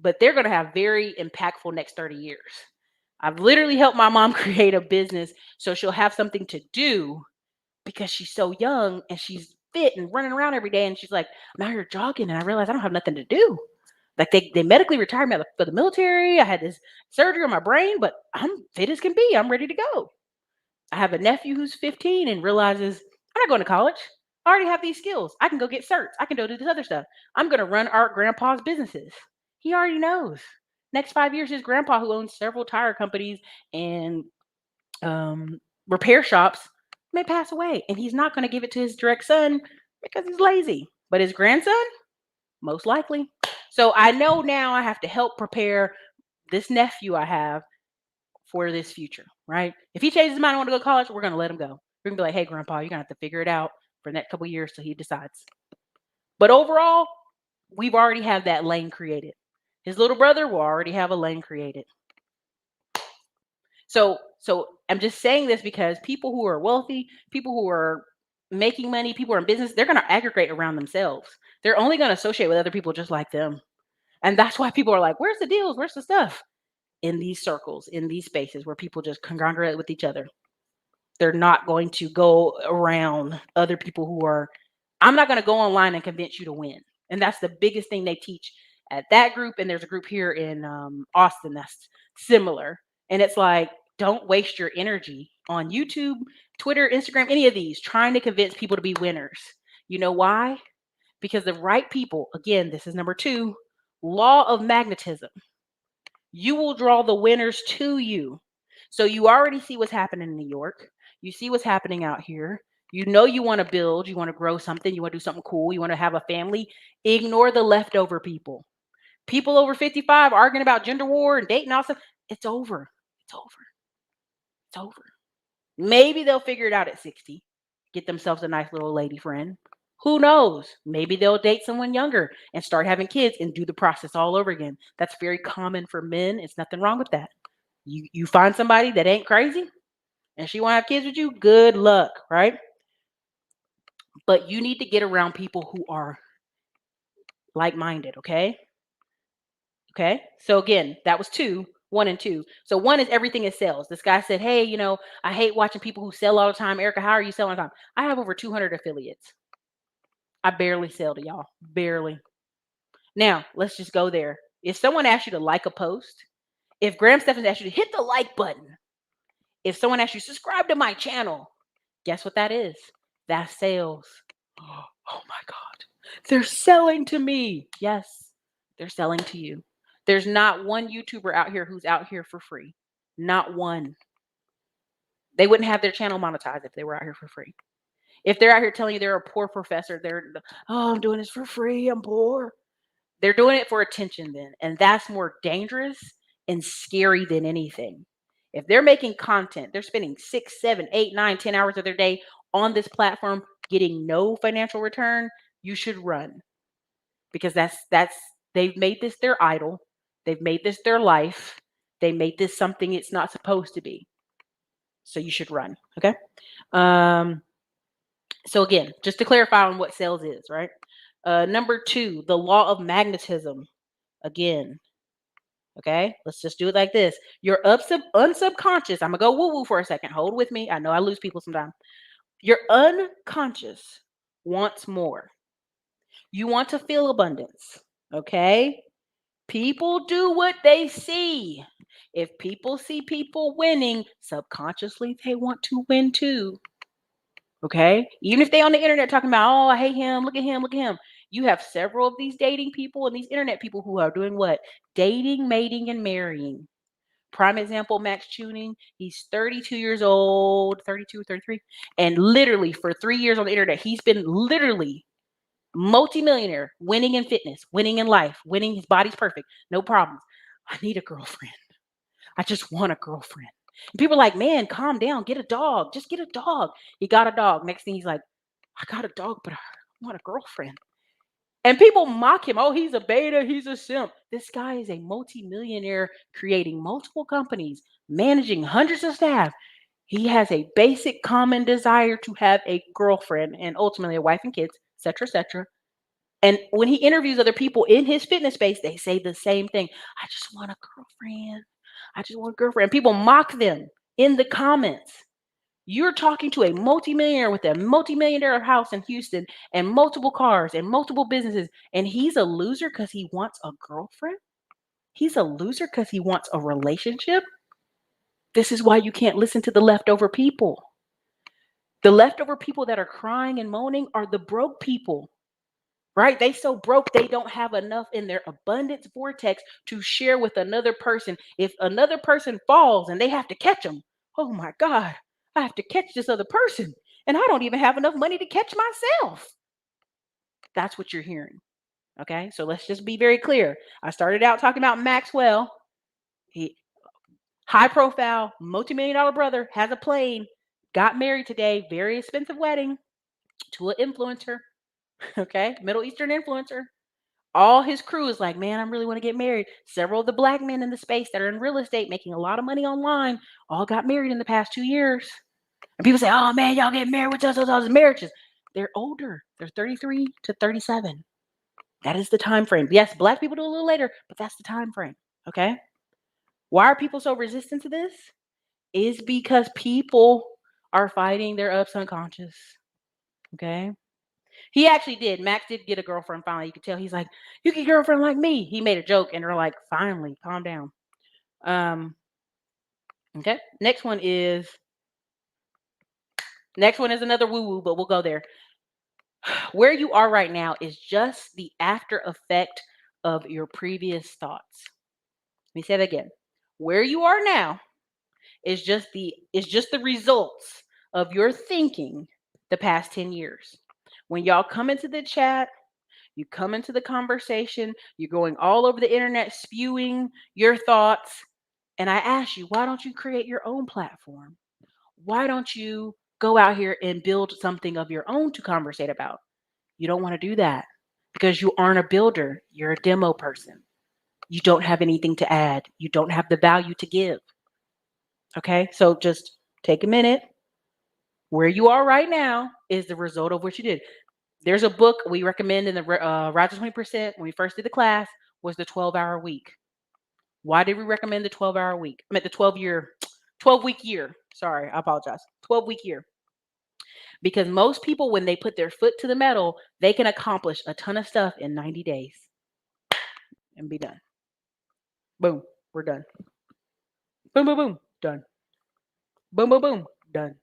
but they're going to have very impactful next 30 years. I've literally helped my mom create a business so she'll have something to do because she's so young and she's fit and running around every day. And she's like, I'm out here jogging and I realize I don't have nothing to do. Like they medically retired me for the military. I had this surgery on my brain, but I'm fit as can be. I'm ready to go. I have a nephew who's 15 and realizes I'm not going to college. I already have these skills. I can go get certs. I can go do this other stuff. I'm going to run our grandpa's businesses. He already knows. Next 5 years, his grandpa, who owns several tire companies and repair shops, may pass away. And he's not going to give it to his direct son because he's lazy. But his grandson, most likely. So I know now I have to help prepare this nephew I have for this future, right? If he changes his mind and want to go to college, we're going to let him go. We're going to be like, hey, grandpa, you're going to have to figure it out for the next couple of years till he decides. But overall, we've already have that lane created. His little brother will already have a lane created. So I'm just saying this because people who are wealthy, people who are making money, people who are in business, they're going to aggregate around themselves. They're only going to associate with other people just like them. And that's why people are like, where's the deals? Where's the stuff? In these circles, in these spaces where people just congregate with each other. They're not going to go around other people who are, I'm not going to go online and convince you to win. And that's the biggest thing they teach at that group. And there's a group here in Austin that's similar. And it's like, don't waste your energy on YouTube, Twitter, Instagram, any of these, trying to convince people to be winners. You know why? Because the right people, again, this is number 2, law of magnetism. You will draw the winners to you. So you already see what's happening in New York. You see what's happening out here. You know you want to build, you want to grow something, you want to do something cool, you want to have a family. Ignore the leftover people. People over 55 arguing about gender war and dating, all stuff. It's over. It's over. It's over. Maybe they'll figure it out at 60, get themselves a nice little lady friend. Who knows? Maybe they'll date someone younger and start having kids and do the process all over again. That's very common for men. It's nothing wrong with that. You find somebody that ain't crazy and she want to have kids with you, good luck, right? But you need to get around people who are like-minded, okay? Okay? So again, that was 2, 1 and 2. So 1 is everything is sales. This guy said, hey, I hate watching people who sell all the time. Ericka, how are you selling all the time? I have over 200 affiliates. I barely sell to y'all. Barely. Now, let's just go there. If someone asks you to like a post, if Graham Steffens asks you to hit the like button, if someone asks you subscribe to my channel, guess what that is? That's sales. Oh my God. They're selling to me. Yes, they're selling to you. There's not one YouTuber out here who's out here for free. Not one. They wouldn't have their channel monetized if they were out here for free. If they're out here telling you they're a poor professor, I'm doing this for free, I'm poor. They're doing it for attention then. And that's more dangerous and scary than anything. If they're making content, they're spending 6, 7, 8, 9, 10 hours of their day on this platform getting no financial return, you should run. Because they've made this their idol. They've made this their life. They made this something it's not supposed to be. So you should run. Okay. So again, just to clarify on what sales is, right? Number 2, the law of magnetism. Again, okay, let's just do it like this. Your unsubconscious, I'm gonna go woo-woo for a second. Hold with me. I know I lose people sometimes. Your unconscious wants more. You want to feel abundance, okay? People do what they see. If people see people winning, subconsciously they want to win too. Okay? Even if they on the internet talking about, oh, I hate him, look at him, look at him. You have several of these dating people and these internet people who are doing what? Dating, mating, and marrying. Prime example, Max Tuning. He's 32 years old, 32, 33. And literally for 3 years on the internet, he's been literally multimillionaire, winning in fitness, winning in life, winning, his body's perfect, no problems. I need a girlfriend. I just want a girlfriend. And people are like, man, calm down, get a dog, just get a dog. He got a dog. Next thing he's like, I got a dog, but I want a girlfriend. And people mock him. Oh, he's a beta, he's a simp. This guy is a multimillionaire creating multiple companies, managing hundreds of staff. He has a basic common desire to have a girlfriend and ultimately a wife and kids, etc., etc. And when he interviews other people in his fitness space, they say the same thing. I just want a girlfriend. I just want a girlfriend. People mock them in the comments. You're talking to a multimillionaire with a multimillionaire house in Houston and multiple cars and multiple businesses, and he's a loser because he wants a girlfriend? He's a loser because he wants a relationship? This is why you can't listen to the leftover people. The leftover people that are crying and moaning are the broke people. Right? They so broke they don't have enough in their abundance vortex to share with another person. If another person falls and they have to catch them, oh my God, I have to catch this other person. And I don't even have enough money to catch myself. That's what you're hearing. Okay, so let's just be very clear. I started out talking about Maxwell. He, high profile, multi-million-dollar brother, has a plane, got married today, very expensive wedding to an influencer. Okay, Middle Eastern influencer. All his crew is like, man, I really want to get married. Several of the black men in the space that are in real estate making a lot of money online all got married in the past 2 years. And people say, oh man, y'all get married with those marriages. They're older. They're 33 to 37. That is the time frame. Yes, black people do a little later, but that's the time frame. Okay. Why are people so resistant to this? Is because people are fighting their subconscious. Okay. He actually did. Max did get a girlfriend finally. You could tell he's like, you get a girlfriend like me. He made a joke and they're like, finally, calm down. Okay. Next one is another woo-woo, but we'll go there. Where you are right now is just the after effect of your previous thoughts. Let me say that again. Where you are now is just the results of your thinking the past 10 years. When y'all come into the chat, you come into the conversation, you're going all over the internet spewing your thoughts, and I ask you, why don't you create your own platform? Why don't you go out here and build something of your own to conversate about? You don't want to do that because you aren't a builder. You're a demo person. You don't have anything to add. You don't have the value to give. Okay, so just take a minute. Where you are right now is the result of what you did. There's a book we recommend in the Rise to 20% when we first did the class was the 12-hour week. Why did we recommend the 12-hour week? I meant the 12-week year. Sorry, I apologize. 12-week year. Because most people, when they put their foot to the metal, they can accomplish a ton of stuff in 90 days and be done. Boom, we're done. Boom, boom, boom, done. Boom, boom, boom, done.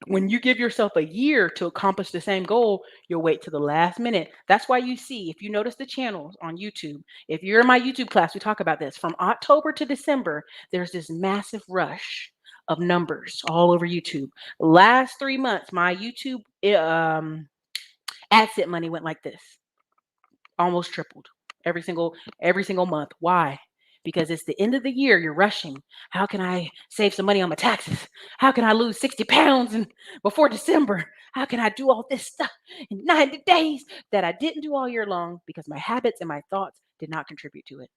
When you give yourself a year to accomplish the same goal, you'll wait to the last minute. That's why you see, if you notice the channels on YouTube, if you're in my YouTube class, we talk about this. From October to December, there's this massive rush of numbers all over YouTube. Last 3 months, my YouTube AdSense money went like this. Almost tripled every single month. Why? Because it's the end of the year. You're rushing. How can I save some money on my taxes? How can I lose 60 pounds before December? How can I do all this stuff in 90 days that I didn't do all year long because my habits and my thoughts did not contribute to it?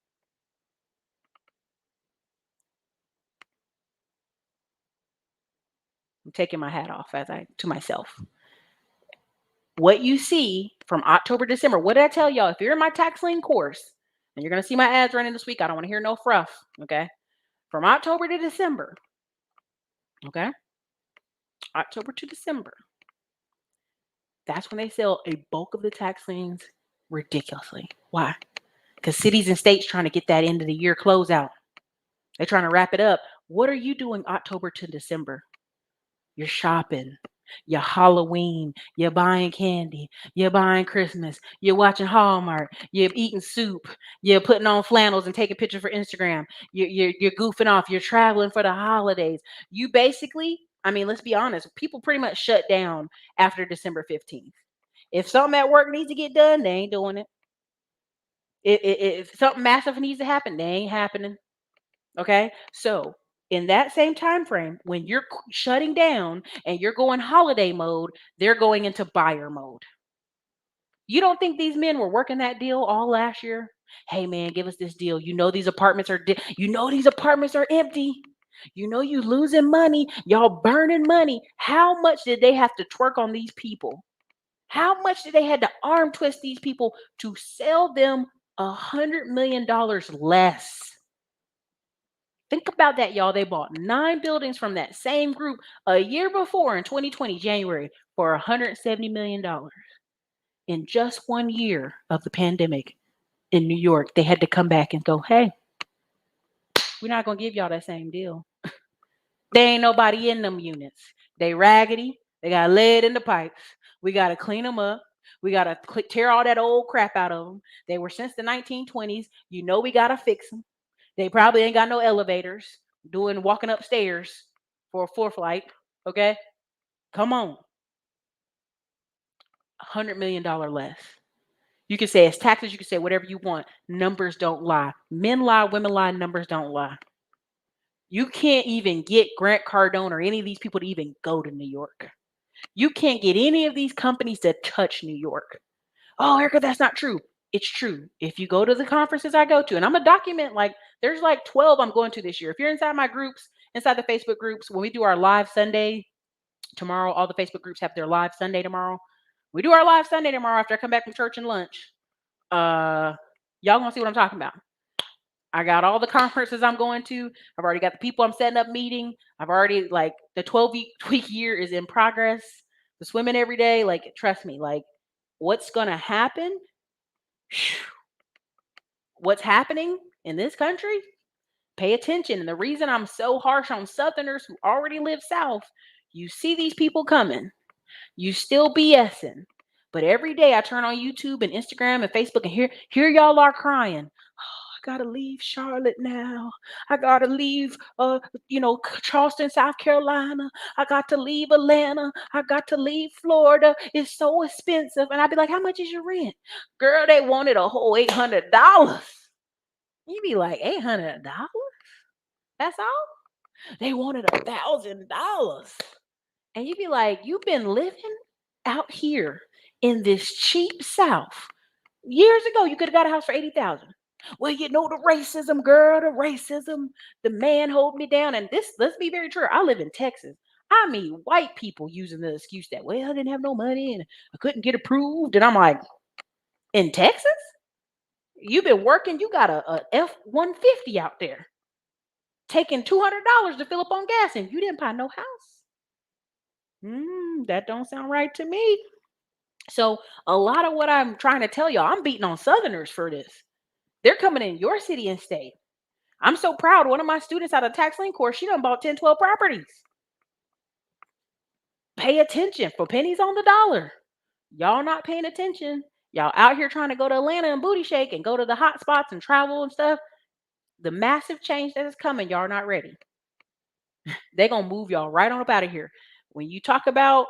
I'm taking my hat off to myself. What you see from October, December, what did I tell y'all? If you're in my tax lien course, and you're going to see my ads running this week, I don't want to hear no fruff, okay? From October to December, okay? October to December. That's when they sell a bulk of the tax liens ridiculously. Why? Because cities and states trying to get that end of the year closeout. They're trying to wrap it up. What are you doing October to December? You're shopping. You're Halloween. You're buying candy. You're buying Christmas. You're watching Hallmark. You're eating soup. You're putting on flannels and taking pictures for Instagram. You're goofing off. You're traveling for the holidays. You basically, I mean, let's be honest. People pretty much shut down after December 15th. If something at work needs to get done, they ain't doing it. If something massive needs to happen, they ain't happening. Okay, so in that same time frame, when you're shutting down and you're going holiday mode, they're going into buyer mode. You don't think these men were working that deal all last year? Hey man, give us this deal. You know these apartments are empty. You know you losing money. Y'all burning money. How much did they have to twerk on these people? How much did they had to arm twist these people to sell them $100 million less? Think about that, y'all. They bought 9 buildings from that same group a year before in 2020, January, for $170 million. In just 1 year of the pandemic in New York, they had to come back and go, hey, we're not going to give y'all that same deal. There ain't nobody in them units. They raggedy. They got lead in the pipes. We got to clean them up. We got to tear all that old crap out of them. They were since the 1920s. You know we got to fix them. They probably ain't got no elevators walking upstairs for a floor flight. Okay? Come on. $100 million less. You can say it's taxes. You can say whatever you want. Numbers don't lie. Men lie, women lie, numbers don't lie. You can't even get Grant Cardone or any of these people to even go to New York. You can't get any of these companies to touch New York. Oh, Ericka, that's not true. It's true. If you go to the conferences I go to, and I'm going to document, there's 12 I'm going to this year. If you're inside my groups, inside the Facebook groups, when we do our live Sunday tomorrow, all the Facebook groups have their live Sunday tomorrow. We do our live Sunday tomorrow after I come back from church and lunch. Y'all going to see what I'm talking about. I got all the conferences I'm going to. I've already got the people I'm setting up meeting. I've already, like, the 12-week year is in progress. The swimming every day, like, trust me, like, what's going to happen? What's happening in this country? Pay attention. And the reason I'm so harsh on Southerners who already live South, you see these people coming. You still BSing. But every day I turn on YouTube and Instagram and Facebook and here y'all are crying. I gotta leave Charlotte now. I gotta leave Charleston, South Carolina. I got to leave Atlanta. I got to leave Florida. It's so expensive. And I'd be like, how much is your rent? Girl, they wanted a whole $800. You'd be like, $800? That's all? They wanted $1,000. And you'd be like, you've been living out here in this cheap South. Years ago, you could have got a house for $80,000. Well, you know, the racism, girl, the racism, the man hold me down. And this, let's be very true. I live in Texas. I mean, white people using the excuse that, well, I didn't have no money and I couldn't get approved. And I'm like, in Texas? You've been working, you got a F-150 out there, taking $200 to fill up on gas, and you didn't buy no house. That don't sound right to me. So a lot of what I'm trying to tell y'all, I'm beating on Southerners for this. They're coming in your city and state. I'm so proud. One of my students out of tax lien course, she done bought 10, 12 properties. Pay attention for pennies on the dollar. Y'all not paying attention. Y'all out here trying to go to Atlanta and booty shake and go to the hot spots and travel and stuff. The massive change that is coming, y'all are not ready. They're going to move y'all right on up out of here. When you talk about,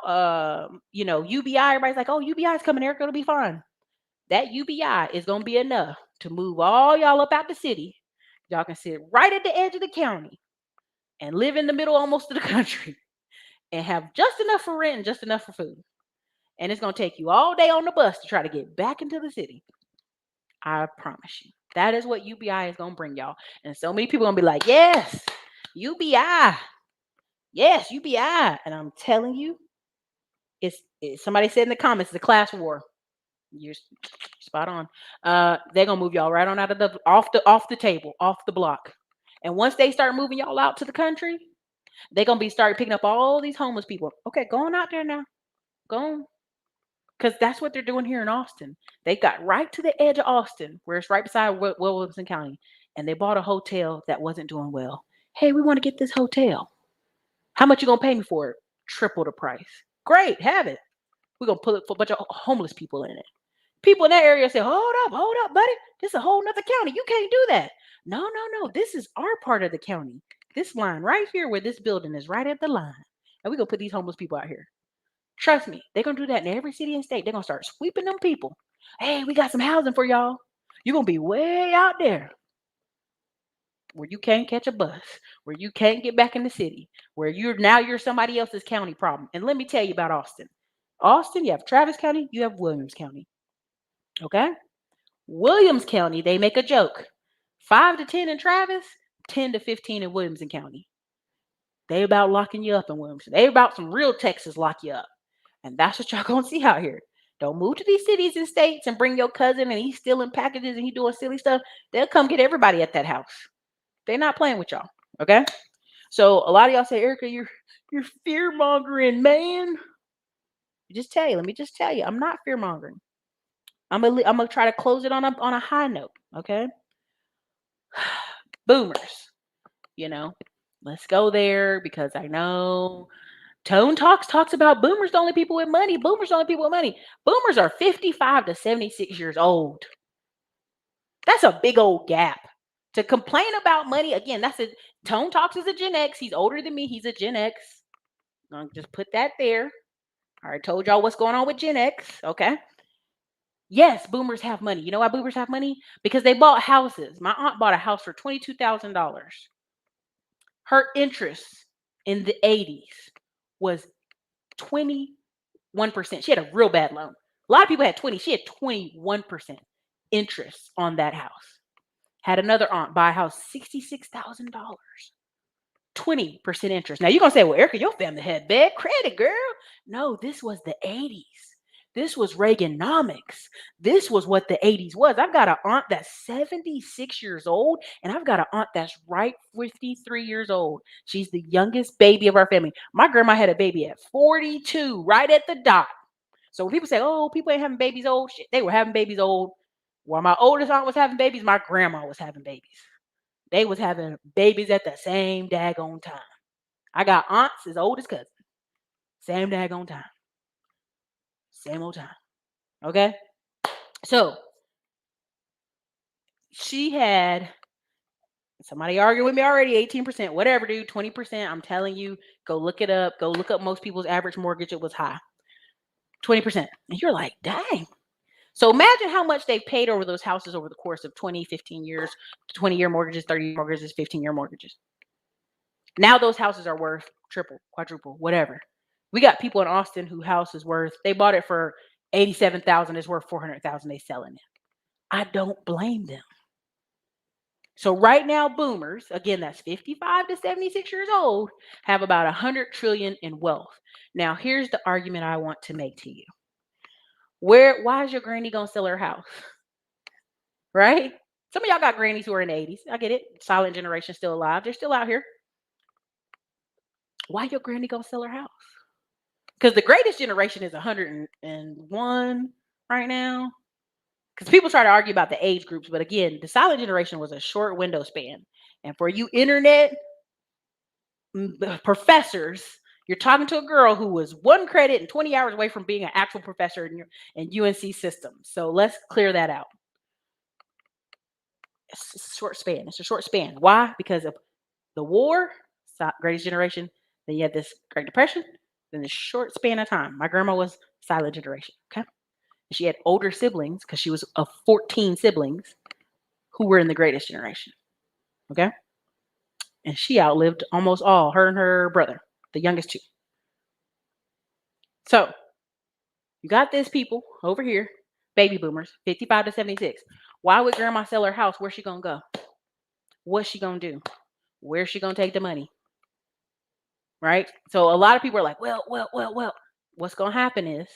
UBI, everybody's like, oh, UBI is coming, Ericka, it'll be fine. That UBI is going to be enough to move all y'all up out the city. Y'all can sit right at the edge of the county and live in the middle almost of the country and have just enough for rent and just enough for food. And it's going to take you all day on the bus to try to get back into the city. I promise you. That is what UBI is going to bring y'all. And so many people are going to be like, yes, UBI. Yes, UBI. And I'm telling you, it's somebody said in the comments, it's a class war. You're spot on. They're gonna move y'all right on out of the off the table, off the block. And once they start moving y'all out to the country, they're gonna be start picking up all these homeless people. Okay, go on out there now. Go on. Because that's what they're doing here in Austin. They got right to the edge of Austin, where it's right beside Williamson County, and they bought a hotel that wasn't doing well. Hey, we want to get this hotel. How much you gonna pay me for it? Triple the price. Great, have it. We're gonna put a bunch of homeless people in it. People in that area say, hold up, buddy. This is a whole nother county. You can't do that. No. This is our part of the county. This line right here where this building is right at the line. And we're going to put these homeless people out here. Trust me, they're going to do that in every city and state. They're going to start sweeping them people. Hey, we got some housing for y'all. You're going to be way out there where you can't catch a bus, where you can't get back in the city, where you're somebody else's county problem. And let me tell you about Austin. Austin, you have Travis County, you have Williams County. Okay? Williams County, they make a joke. 5 to 10 in Travis, 10 to 15 in Williamson County. They about locking you up in Williamson. They about some real Texas lock you up. And that's what y'all gonna see out here. Don't move to these cities and states and bring your cousin and he's stealing packages and he doing silly stuff. They'll come get everybody at that house. They're not playing with y'all. Okay? So a lot of y'all say, Ericka, you're fear-mongering, man. Let me just tell you, I'm not fear-mongering. I'm gonna try to close it on a high note, okay? Boomers, let's go there because I know Tone talks about boomers the only people with money. Boomers the only people with money. Boomers are 55 to 76 years old. That's a big old gap. To complain about money, again, Tone Talks is a Gen X. He's older than me. He's a Gen X. I'll just put that there. I already told y'all what's going on with Gen X, okay? Yes, boomers have money. You know why boomers have money? Because they bought houses. My aunt bought a house for $22,000. Her interest in the 80s was 21%. She had a real bad loan. A lot of people had 20. She had 21% interest on that house. Had another aunt buy a house, $66,000. 20% interest. Now you're going to say, well, Ericka, your family had bad credit, girl. No, this was the 80s. This was Reaganomics. This was what the 80s was. I've got an aunt that's 76 years old, and I've got an aunt that's right 53 years old. She's the youngest baby of our family. My grandma had a baby at 42, right at the dot. So when people say, oh, people ain't having babies old, shit, they were having babies old. While my oldest aunt was having babies, my grandma was having babies. They was having babies at the same daggone time. I got aunts as old as cousins. Same daggone time. Same old time. Okay? So she had somebody argue with me already, 18%, whatever, dude, 20%. I'm telling you, go look it up. Go look up most people's average mortgage. It was high. 20%. And you're like, dang. So imagine how much they've paid over those houses over the course of 20, 15 years, 20-year mortgages, 30-year mortgages, 15-year mortgages. Now those houses are worth triple, quadruple, whatever. We got people in Austin whose house is worth, they bought it for $87,000, it's worth $400,000, they selling it. I don't blame them. So right now, boomers, again, that's 55 to 76 years old, have about 100 trillion in wealth. Now, here's the argument I want to make to you. Why is your granny gonna sell her house? Right? Some of y'all got grannies who are in the 80s. I get it. Silent generation still alive. They're still out here. Why your granny gonna sell her house? Because the greatest generation is 101 right now. Because people try to argue about the age groups, but again, the silent generation was a short window span. And for you internet professors, you're talking to a girl who was one credit and 20 hours away from being an actual professor in UNC systems. So let's clear that out. It's a short span. It's a short span. Why? Because of the war, greatest generation. Then you had this Great Depression. Then this short span of time. My grandma was silent generation. Okay. And she had older siblings because she was of 14 siblings who were in the greatest generation. Okay. And she outlived almost all, her and her brother, the youngest two. So you got these people over here, baby boomers, 55 to 76. Why would grandma sell her house? Where's she going to go? What's she going to do? Where's she going to take the money? Right? So a lot of people are like, well. What's going to happen is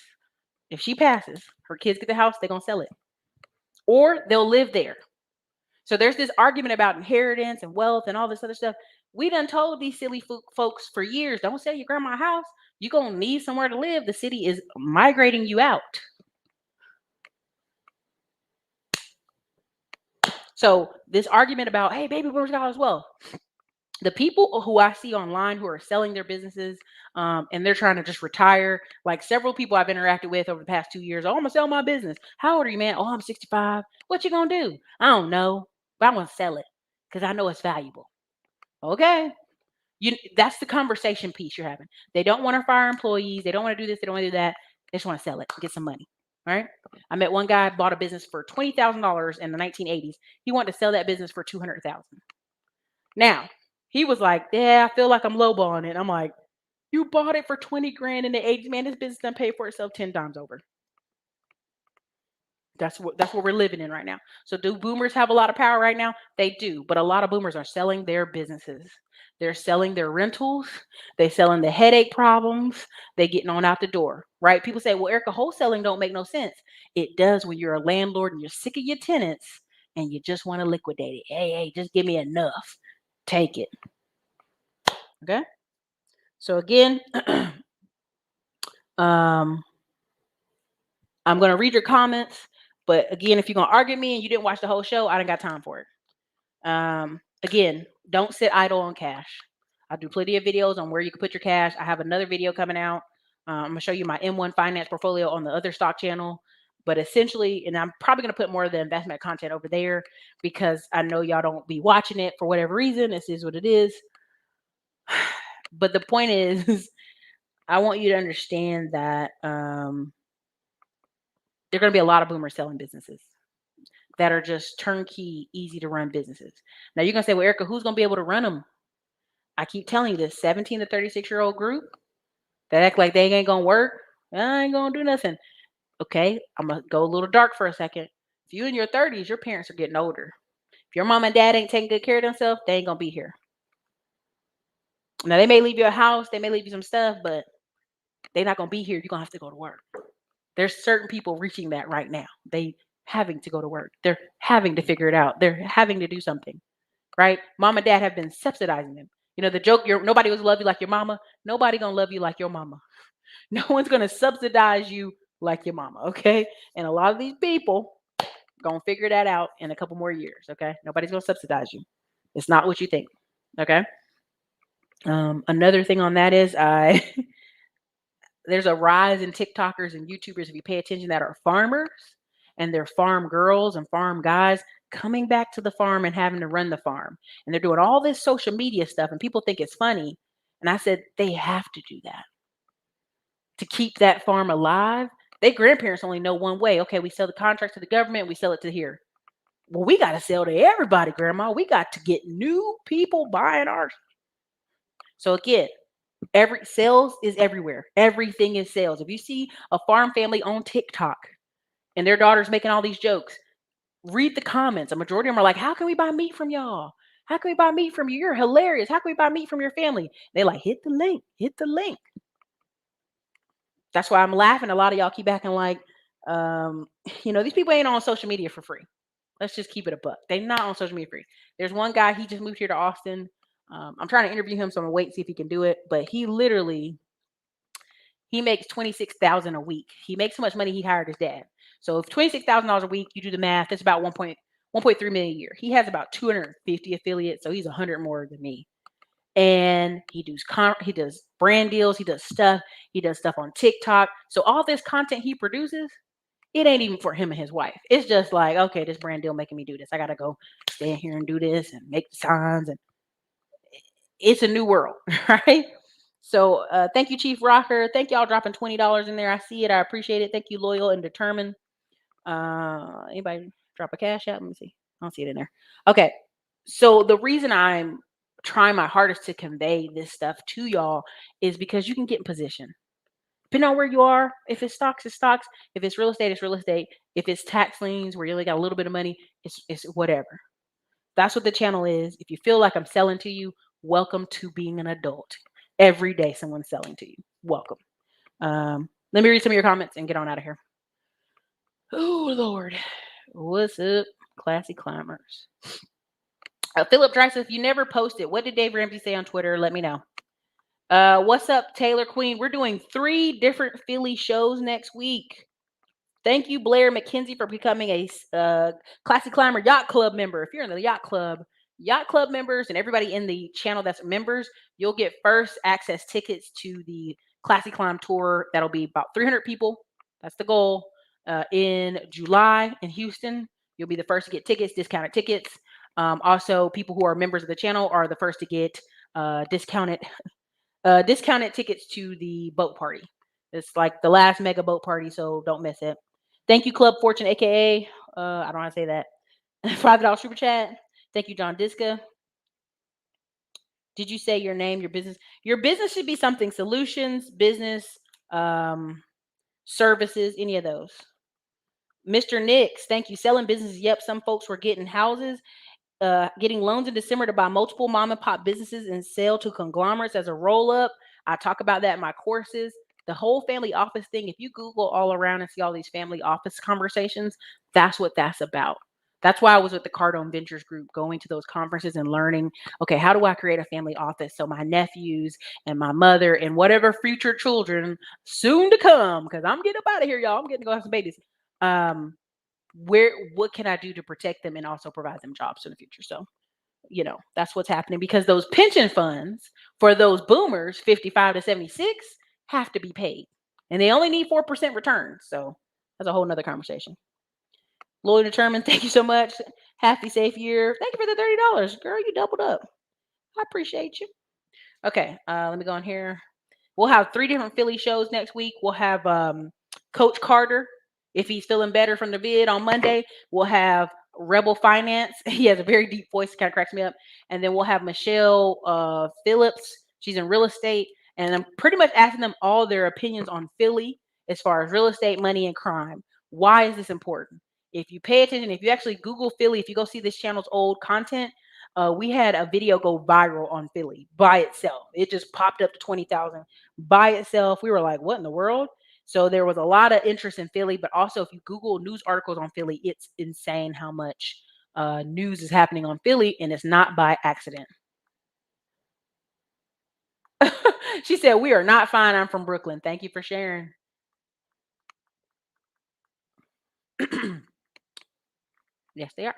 if she passes, her kids get the house, they're going to sell it. Or they'll live there. So there's this argument about inheritance and wealth and all this other stuff. We done told these silly folks for years, don't sell your grandma's house. You're going to need somewhere to live. The city is migrating you out. So this argument about, hey, baby boomers got as well. The people who I see online who are selling their businesses and they're trying to just retire, like several people I've interacted with over the past 2 years. Oh, I'm going to sell my business. How old are you, man? Oh, I'm 65. What you going to do? I don't know, but I'm going to sell it because I know it's valuable. Okay. That's the conversation piece you're having. They don't want to fire employees. They don't want to do this. They don't want to do that. They just want to sell it and get some money. Right. I met one guy bought a business for $20,000 in the 1980s. He wanted to sell that business for $200,000. Now, he was like, yeah, I feel like I'm lowballing it. I'm like, you bought it for 20 grand in the 80s. Man, this business done paid for itself 10 times over. That's what we're living in right now. So do boomers have a lot of power right now? They do. But a lot of boomers are selling their businesses. They're selling their rentals. They're selling the headache problems. They're getting on out the door, right? People say, well, Ericka, wholesaling don't make no sense. It does when you're a landlord and you're sick of your tenants and you just want to liquidate it. Hey, just give me enough. Take it. Okay. So again, I'm going to read your comments. But again, if you're going to argue with me and you didn't watch the whole show, I didn't got time for it. Again, don't sit idle on cash. I do plenty of videos on where you can put your cash. I have another video coming out. I'm going to show you my M1 finance portfolio on the other stock channel. But essentially, and I'm probably going to put more of the investment content over there because I know y'all don't be watching it for whatever reason. This is what it is. But the point is, I want you to understand that there are going to be a lot of boomers selling businesses that are just turnkey, easy to run businesses. Now you're going to say, well, Ericka, who's going to be able to run them? I keep telling you this 17 to 36-year-old group that act like they ain't going to work. I ain't going to do nothing. Okay, I'm going to go a little dark for a second. If you in your 30s, your parents are getting older. If your mom and dad ain't taking good care of themselves, they ain't going to be here. Now, they may leave you a house, they may leave you some stuff, but they're not going to be here. You're going to have to go to work. There's certain people reaching that right now. They having to go to work. They're having to figure it out. They're having to do something, right? Mom and dad have been subsidizing them. You know, the joke, nobody was love you like your mama. Nobody gonna love you like your mama. No one's gonna subsidize you like your mama, okay? And a lot of these people gonna figure that out in a couple more years, okay? Nobody's gonna subsidize you. It's not what you think, okay? Another thing on that is I there's a rise in TikTokers and YouTubers, if you pay attention, that are farmers, and they're farm girls and farm guys coming back to the farm and having to run the farm. And they're doing all this social media stuff, and people think it's funny. And I said, they have to do that to keep that farm alive. Their grandparents only know one way. Okay, we sell the contract to the government, we sell it to here. Well, we got to sell to everybody, Grandma. We got to get new people buying ours. So again, every sales is everywhere. Everything is sales. If you see a farm family on TikTok and their daughter's making all these jokes, read the comments. A majority of them are like, "How can we buy meat from y'all? How can we buy meat from you? You're hilarious. How can we buy meat from your family?" They like, hit the link, hit the link. That's why I'm laughing. A lot of y'all keep acting like, these people ain't on social media for free. Let's just keep it a buck. They're not on social media free. There's one guy, he just moved here to Austin. I'm trying to interview him, so I'm gonna wait and see if he can do it. But he makes 26,000 a week. He makes so much money he hired his dad. So if $26,000 a week, you do the math, that's about 1.3 million a year. He has about 250 affiliates, so he's 100 more than me. And he does brand deals, he does stuff on TikTok. So all this content he produces, it ain't even for him and his wife. It's just like, okay, this brand deal making me do this. I gotta go stand here and do this and make the signs, and it's a new world, right? So thank you, Chief Rocker. Thank y'all dropping $20 in there. I see it. I appreciate it. Thank you, Loyal and Determined. Anybody drop a cash out? Let me see. I don't see it in there. Okay. So the reason I'm trying my hardest to convey this stuff to y'all is because you can get in position. Depending on where you are, if it's stocks, it's stocks. If it's real estate, it's real estate. If it's tax liens where you only got a little bit of money, it's whatever. That's what the channel is. If you feel like I'm selling to you, welcome to being an adult. Every day someone's selling to you. Welcome. Let me read some of your comments and get on out of here. Oh, Lord. What's up, classy climbers? Philip Dryce, if you never posted, what did Dave Ramsey say on Twitter? Let me know. What's up, Taylor Queen? We're doing 3 different Philly shows next week. Thank you, Blair McKenzie, for becoming a Classy Climber Yacht Club member. If you're in the Yacht Club members and everybody in the channel that's members, you'll get first access tickets to the Classy Climb tour. That'll be about 300 people. That's the goal. In July in Houston, you'll be the first to get tickets, discounted tickets. Also, people who are members of the channel are the first to get discounted tickets to the boat party. It's like the last mega boat party, so don't miss it. Thank you, Club Fortune, aka I don't know how to say that. $5 super chat. Thank you, John Diska. Did you say your name, your business? Your business should be something: solutions, business, services, any of those. Mr. Nix, thank you. Selling businesses. Yep, some folks were getting houses, getting loans in December to buy multiple mom and pop businesses and sell to conglomerates as a roll up. I talk about that in my courses. The whole family office thing, if you Google all around and see all these family office conversations, that's what that's about. That's why I was with the Cardone Ventures group, going to those conferences and learning, okay, how do I create a family office so my nephews and my mother and whatever future children soon to come, because I'm getting up out of here, y'all. I'm getting to go have some babies. What can I do to protect them and also provide them jobs in the future? So, that's what's happening, because those pension funds for those boomers 55 to 76 have to be paid, and they only need 4% return. So that's a whole nother conversation. Loyal Determined, thank you so much. Happy safe year. Thank you for the $30. Girl, you doubled up. I appreciate you. Okay, let me go on here. We'll have 3 different Philly shows next week. We'll have Coach Carter, if he's feeling better from the vid, on Monday. We'll have Rebel Finance. He has a very deep voice, kind of cracks me up. And then we'll have Michelle Phillips. She's in real estate. And I'm pretty much asking them all their opinions on Philly as far as real estate, money, and crime. Why is this important? If you pay attention, if you actually Google Philly, if you go see this channel's old content, we had a video go viral on Philly by itself. It just popped up to 20,000 by itself. We were like, what in the world? So there was a lot of interest in Philly, but also if you Google news articles on Philly, it's insane how much news is happening on Philly, and it's not by accident. She said, "We are not fine. I'm from Brooklyn. Thank you for sharing." Yes, they are.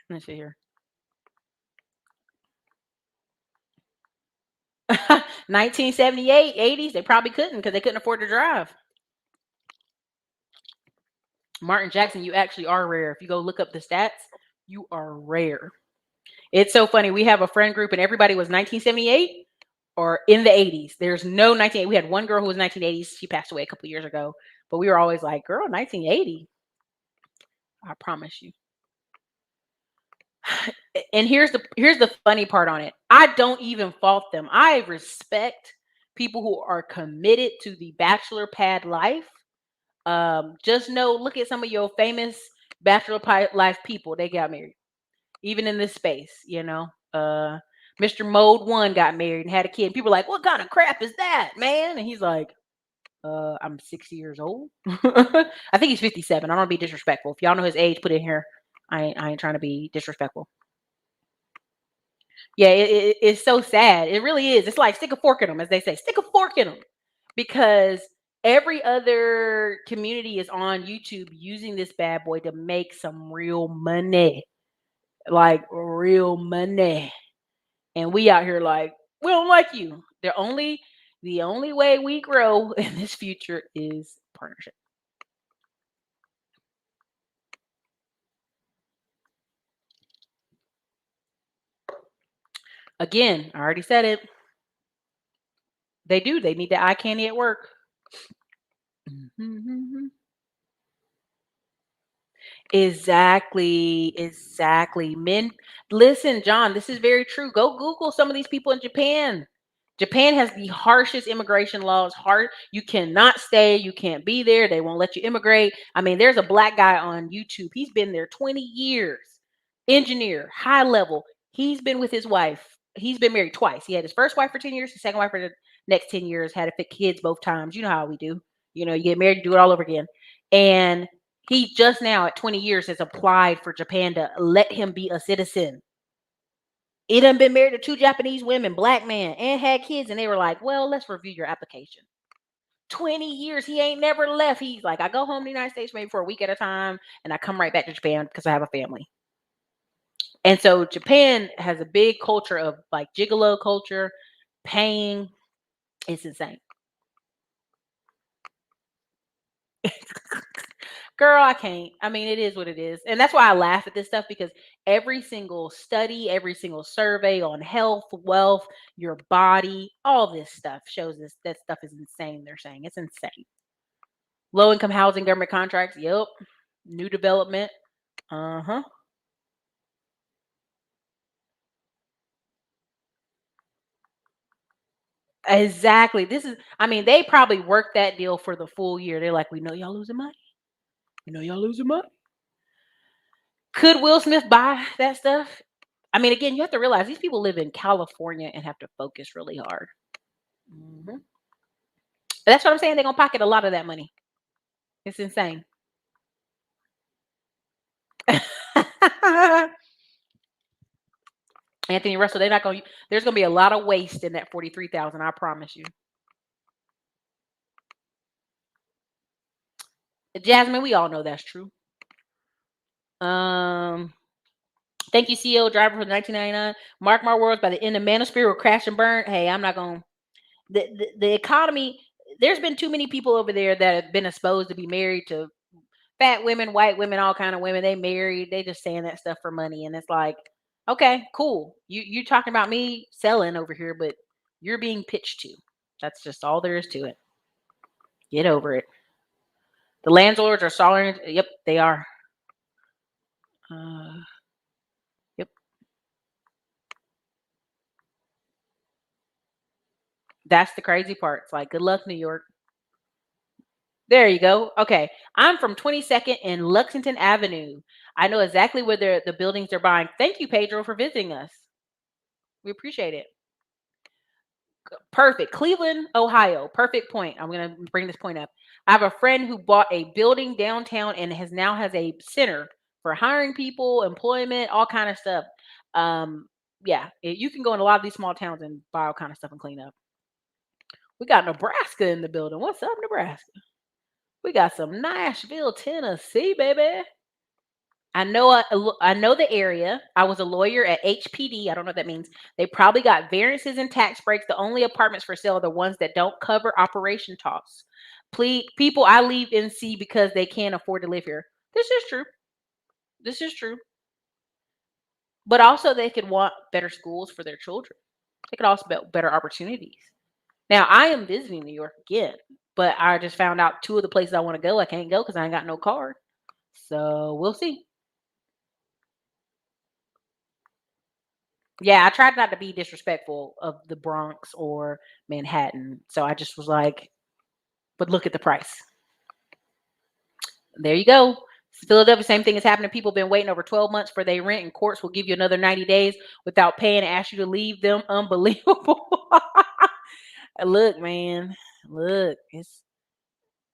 Let's see here. 1978, 80s, they probably couldn't because they couldn't afford to drive. Martin Jackson, you actually are rare. If you go look up the stats, you are rare. It's so funny. We have a friend group and everybody was 1978 or in the 80s. There's no 1980. We had one girl who was 1980s. She passed away a couple years ago. But we were always like, girl, 1980. I promise you. And here's the funny part on it. I don't even fault them. I respect people who are committed to the bachelor pad life. Just know, look at some of your famous bachelor life people. They got married, even in this space. Mr. Mode One got married and had a kid. And people are like, "What kind of crap is that, man?" And he's like, I'm 60 years old. I think he's 57. I don't want to be disrespectful. If y'all know his age, put it in here. I ain't trying to be disrespectful. Yeah, it's so sad. It really is. It's like stick a fork in them, as they say. Stick a fork in them, because every other community is on YouTube using this bad boy to make some real money, like real money. And we out here like, we don't like you. The only way we grow in this future is partnership. Again, I already said it. They do. They need the eye candy at work. Mhm. Exactly. Men, listen, John, this is very true. Go Google some of these people in Japan. Japan has the harshest immigration laws. Hard, you cannot stay, you can't be there. They won't let you immigrate. I mean, there's a black guy on YouTube. He's been there 20 years. Engineer, high level. He's been with his wife. He's been married twice. He had his first wife for 10 years, his second wife for the next 10 years, had to fit kids both times. You know how we do. You get married, you do it all over again. And he just now at 20 years has applied for Japan to let him be a citizen. He done been married to 2 Japanese women, black man, and had kids, and they were like, "Well, let's review your application." 20 years, he ain't never left. He's like, "I go home to the United States maybe for a week at a time, and I come right back to Japan because I have a family." And so Japan has a big culture of like gigolo culture, paying. It's insane. Girl, I can't. I mean, it is what it is. And that's why I laugh at this stuff, because every single study, every single survey on health, wealth, your body, all this stuff shows this. That stuff is insane. They're saying it's insane. Low income housing, government contracts. Yep. New development. Uh huh. Exactly. I mean, they probably worked that deal for the full year. They're like, we know y'all losing money. We know y'all losing money. Could Will Smith buy that stuff? I mean, again, you have to realize these people live in California and have to focus really hard. Mhm. That's what I'm saying. They're gonna pocket a lot of that money. It's insane. Anthony Russell, they're not going. There's gonna be a lot of waste in that 43,000. I promise you. Jasmine, we all know that's true. Um, Thank you, CEO driver for 1999. Mark my words, by the end of Manosphere will crash and burn. Hey, I'm not going. The economy. There's been too many people over there that have been exposed to be married to fat women, white women, all kind of women. They married. They just saying that stuff for money, and it's like, okay, cool. You talking about me selling over here, but you're being pitched to. That's just all there is to it. Get over it. The landlords are solid. Yep, they are. Uh, yep, that's the crazy part. It's like, good luck, New York. There you go. Okay, I'm from 22nd and Lexington Avenue. I know exactly where the buildings are buying. Thank you, Pedro, for visiting us. We appreciate it. Perfect. Cleveland, Ohio. Perfect point. I'm going to bring this point up. I have a friend who bought a building downtown and has a center for hiring people, employment, all kind of stuff. Yeah, you can go in a lot of these small towns and buy all kind of stuff and clean up. We got Nebraska in the building. What's up, Nebraska? We got some Nashville, Tennessee, baby. I know the area. I was a lawyer at HPD. I don't know what that means. They probably got variances and tax breaks. The only apartments for sale are the ones that don't cover operation costs. Please, people, I leave NC because they can't afford to live here. This is true. This is true. But also, they could want better schools for their children. They could also get better opportunities. Now, I am visiting New York again, but I just found out two of the places I want to go, I can't go because I ain't got no car. So we'll see. Yeah, I tried not to be disrespectful of the Bronx or Manhattan. So I just was like, but look at the price. There you go. Philadelphia, same thing is happening. People have been waiting over 12 months for their rent, and courts will give you another 90 days without paying and ask you to leave them. Unbelievable. Look, man. Look,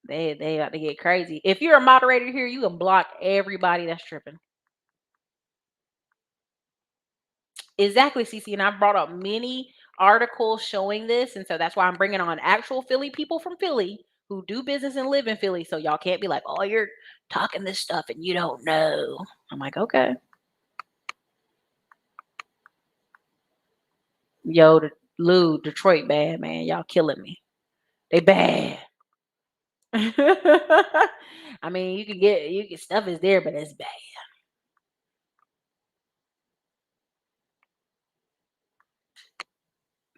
they got to get crazy. If you're a moderator here, you can block everybody that's tripping. Exactly, CC. And I've brought up many articles showing this. And so that's why I'm bringing on actual Philly people from Philly who do business and live in Philly. So y'all can't be like, oh, you're talking this stuff and you don't know. I'm like, okay. Yo, Lou, Detroit bad, man. Y'all killing me. They bad. I mean, you can stuff is there, but it's bad.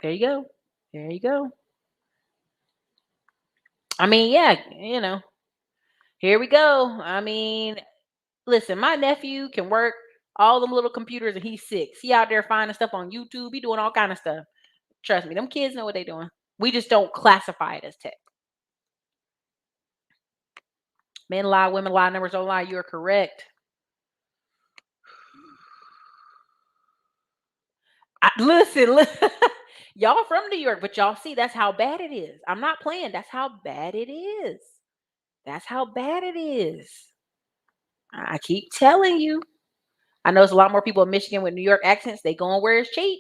There you go. There you go. I mean, yeah, here we go. I mean, listen, my nephew can work all them little computers and he's 6. He out there finding stuff on YouTube. He doing all kind of stuff. Trust me, them kids know what they doing. We just don't classify it as tech. Men lie, women lie, numbers don't lie. You're correct. Listen, y'all from New York, but y'all see that's how bad it is. I'm not playing. That's how bad it is. That's how bad it is. I keep telling you. I know there's a lot more people in Michigan with New York accents. They going where it's cheap.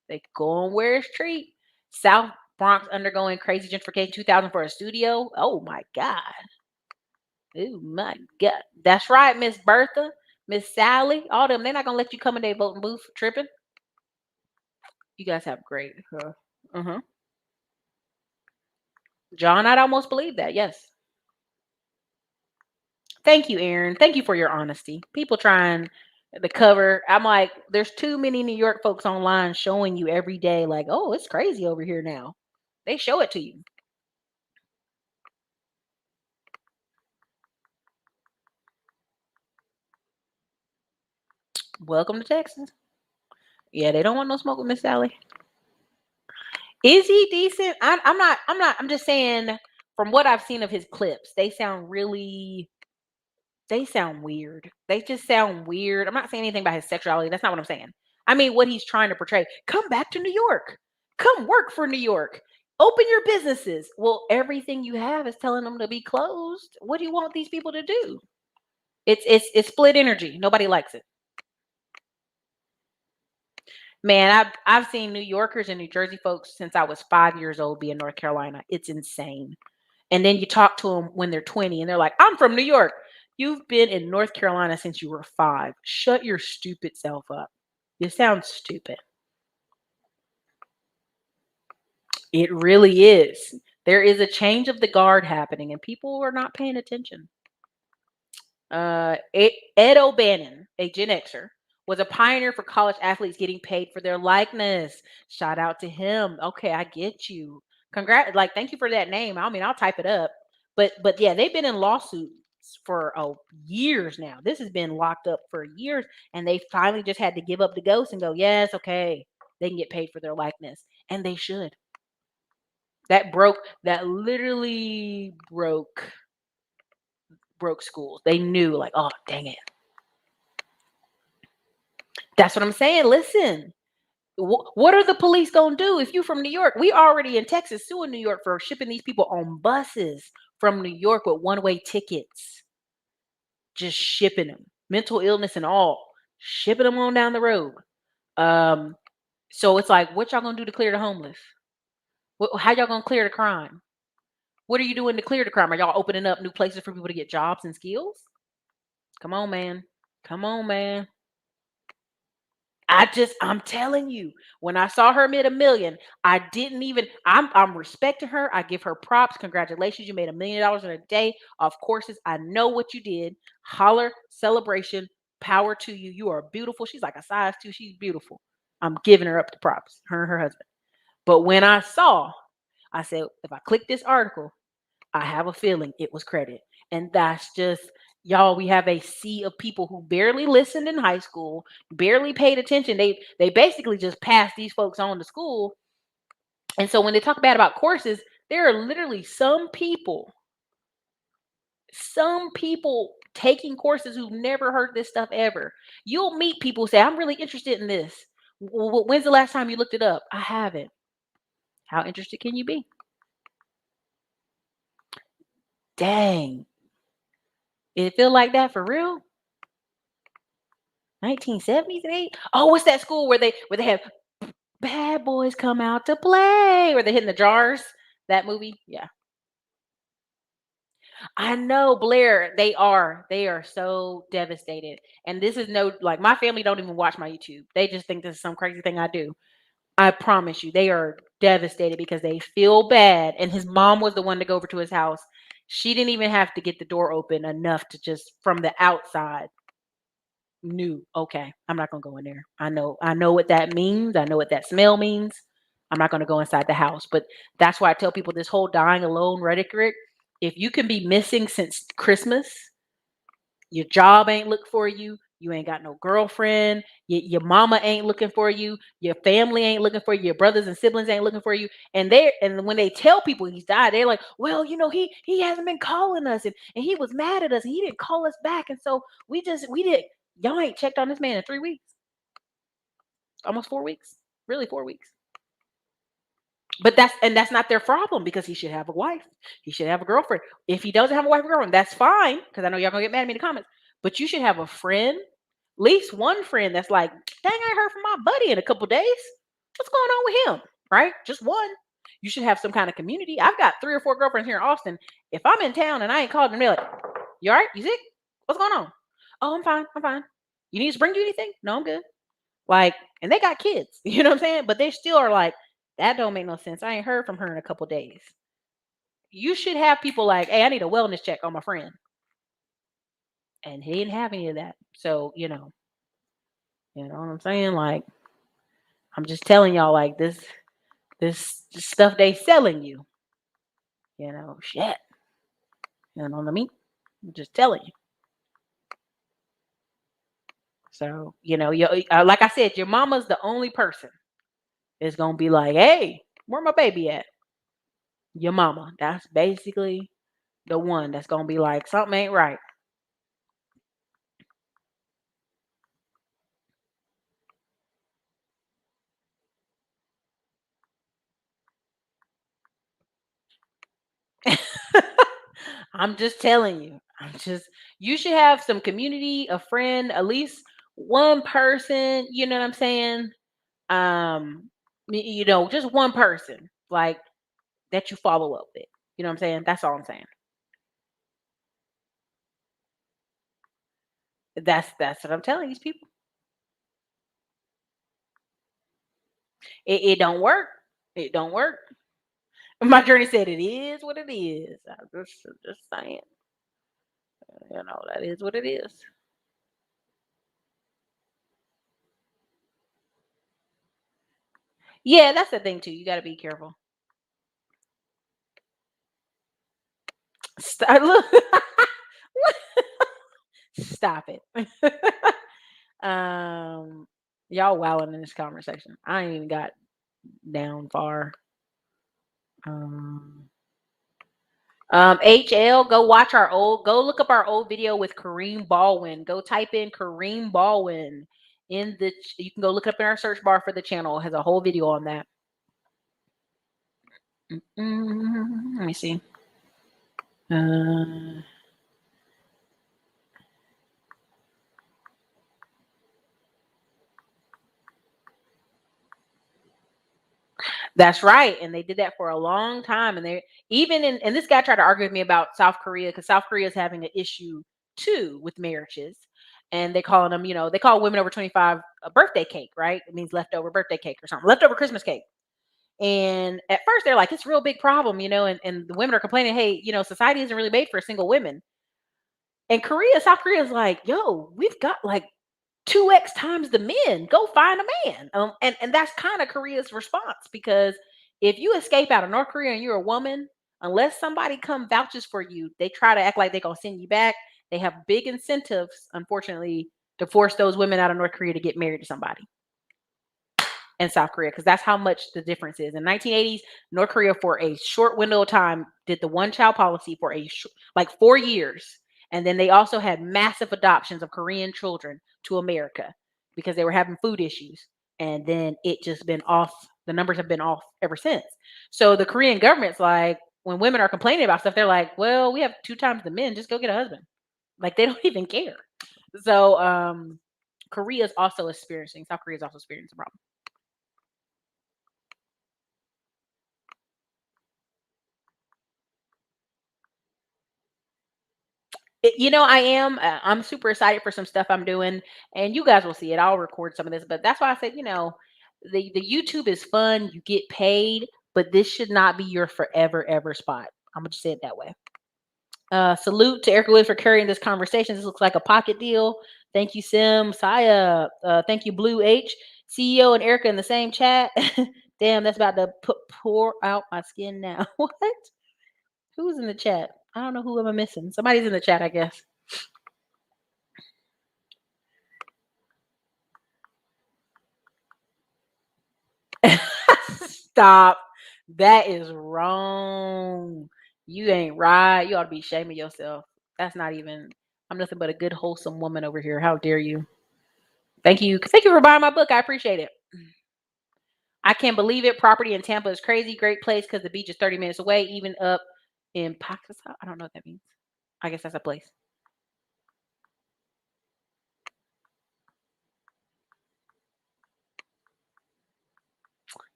They going where it's cheap. South Bronx undergoing crazy gentrification. 2,000 for a studio. Oh my God. Oh my God. That's right, Miss Bertha, Miss Sally, all them. They're not gonna let you come in their voting booth tripping. You guys have great. Uh-huh. John, I'd almost believe that. Yes. Thank you, Aaron. Thank you for your honesty. People trying the cover. I'm like, there's too many New York folks online showing you every day, like, oh, it's crazy over here now. They show it to you. Welcome to Texas. Yeah, they don't want no smoke with Miss Sally. Is he decent? I'm not. I'm not. I'm just saying. From what I've seen of his clips, they sound really. They sound weird. They just sound weird. I'm not saying anything about his sexuality. That's not what I'm saying. I mean, what he's trying to portray. Come back to New York. Come work for New York. Open your businesses. Well, everything you have is telling them to be closed. What do you want these people to do? It's split energy. Nobody likes it. Man, I've seen New Yorkers and New Jersey folks since I was 5 years old be in North Carolina. It's insane. And then you talk to them when they're 20 and they're like, I'm from New York. You've been in North Carolina since you were 5. Shut your stupid self up. You sound stupid. It really is. There is a change of the guard happening and people are not paying attention. Ed O'Bannon, a Gen Xer, was a pioneer for college athletes getting paid for their likeness. Shout out to him. Okay, I get you. Congrats, like thank you for that name. I mean, I'll type it up. But yeah, they've been in lawsuits for years now. This has been locked up for years, and they finally just had to give up the ghost and go, yes, okay, they can get paid for their likeness, and they should. That literally broke schools. They knew, like, oh, dang it. That's what I'm saying. Listen, What are the police gonna do if you from New York? We already in Texas suing New York for shipping these people on buses from New York with one-way tickets, just shipping them, mental illness and all, shipping them on down the road. Um, so it's like, what y'all gonna do to clear the homeless? How y'all gonna clear the crime? What are you doing to clear the crime? Are y'all opening up new places for people to get jobs and skills? Come on, man. Come on, man. I'm telling you, when I saw her made $1 million, I didn't even, I'm respecting her. I give her props. Congratulations. You made $1 million in a day off courses. I know what you did. Holler, celebration, power to you. You are beautiful. She's like a size 2. She's beautiful. I'm giving her up the props, her and her husband. But when I saw, I said, if I click this article, I have a feeling it was credit. And that's just, y'all, we have a sea of people who barely listened in high school, barely paid attention. They basically just passed these folks on to school. And so when they talk bad about courses, there are literally some people taking courses who've never heard this stuff ever. You'll meet people who say, I'm really interested in this. When's the last time you looked it up? I haven't. How interested can you be? Dang. It feel like that for real? 1970s and 8? Oh, what's that school where they have bad boys come out to play? Where they're hitting the jars? That movie? Yeah. I know, Blair. They are so devastated. And this is no, like, my family don't even watch my YouTube. They just think this is some crazy thing I do. I promise you, they are devastated because they feel bad. And his mom was the one to go over to his house. She didn't even have to get the door open enough to just from the outside knew, okay, I'm not gonna go in there. I know what that means. I know what that smell means. I'm not gonna go inside the house. But that's why I tell people this whole dying alone rhetoric. If you can be missing since Christmas, your job ain't look for you. You ain't got no girlfriend. Your mama ain't looking for you. Your family ain't looking for you. Your brothers and siblings ain't looking for you. And when they tell people he's died, they're like, well, he hasn't been calling us and he was mad at us and he didn't call us back. And so we did. Y'all ain't checked on this man in 3 weeks, almost 4 weeks, really 4 weeks. But that's not their problem because he should have a wife. He should have a girlfriend. If he doesn't have a wife or girlfriend, that's fine because I know y'all gonna get mad at me in the comments. But you should have a friend, at least one friend that's like, dang, I ain't heard from my buddy in a couple days. What's going on with him? Right? Just one. You should have some kind of community. I've got 3 or 4 girlfriends here in Austin. If I'm in town and I ain't called them, they're like, you all right? You sick? What's going on? Oh, I'm fine. I'm fine. You need us to bring you anything? No, I'm good. Like, and they got kids, you know what I'm saying? But they still are like, that don't make no sense. I ain't heard from her in a couple days. You should have people like, hey, I need a wellness check on my friend. And he didn't have any of that. So, you know what I'm saying? Like, I'm just telling y'all, like, this stuff they selling you, shit. You know what I mean? I'm just telling you. So, like I said, your mama's the only person that's gonna be like, hey, where my baby at? Your mama. That's basically the one that's gonna be like, something ain't right. I'm just telling you. You should have some community, a friend, at least one person, you know what I'm saying? Just one person like that you follow up with. You know what I'm saying? That's all I'm saying. That's what I'm telling these people. It don't work. It don't work. My journey said it is what it is. I'm just saying. That is what it is. Yeah, that's the thing too. You got to be careful. Look, stop it. um, y'all wilding in this conversation. I ain't even got down far. Um, HL, go look up our old video with Kareem Baldwin. Go type in Kareem Baldwin in the. You can go look up in our search bar for the channel. It has a whole video on that. Let me see. That's right. And they did that for a long time. And they even and this guy tried to argue with me about South Korea because South Korea is having an issue too with marriages. And they calling them, they call women over 25 a birthday cake, right? It means leftover birthday cake or something, leftover Christmas cake. And at first they're like, it's a real big problem, and the women are complaining, hey, society isn't really made for single women. And South Korea is like, yo, we've got like 2x times the men. Go find a man. And that's kind of Korea's response, because if you escape out of North Korea and you're a woman, unless somebody come vouches for you, they try to act like they're gonna send you back. They have big incentives, unfortunately, to force those women out of North Korea to get married to somebody in South Korea, because that's how much the difference is. In 1980s, North Korea for a short window of time did the one child policy for like 4 years. And then they also had massive adoptions of Korean children to America because they were having food issues. And then it just been off. The numbers have been off ever since. So the Korean government's like, when women are complaining about stuff, they're like, well, we have 2 times the men, just go get a husband. Like, they don't even care. So South Korea is also experiencing a problem. I'm super excited for some stuff I'm doing, and you guys will see it. I'll record some of this, but that's why I said, the YouTube is fun. You get paid, but this should not be your forever ever spot. I'm gonna just say it that way. Salute to Ericka for carrying this conversation. This looks like a pocket deal. Thank you, Sim, Saya. Thank you, Blue H, CEO, and Ericka in the same chat. Damn, that's about to pour out my skin now. What? Who's in the chat? I don't know who am I missing. Somebody's in the chat, I guess. Stop. That is wrong. You ain't right. You ought to be shaming yourself. That's not even. I'm nothing but a good, wholesome woman over here. How dare you? Thank you. Thank you for buying my book. I appreciate it. I can't believe it. Property in Tampa is crazy. Great place because the beach is 30 minutes away, even up in Pakistan. I don't know what that means. I guess that's a place.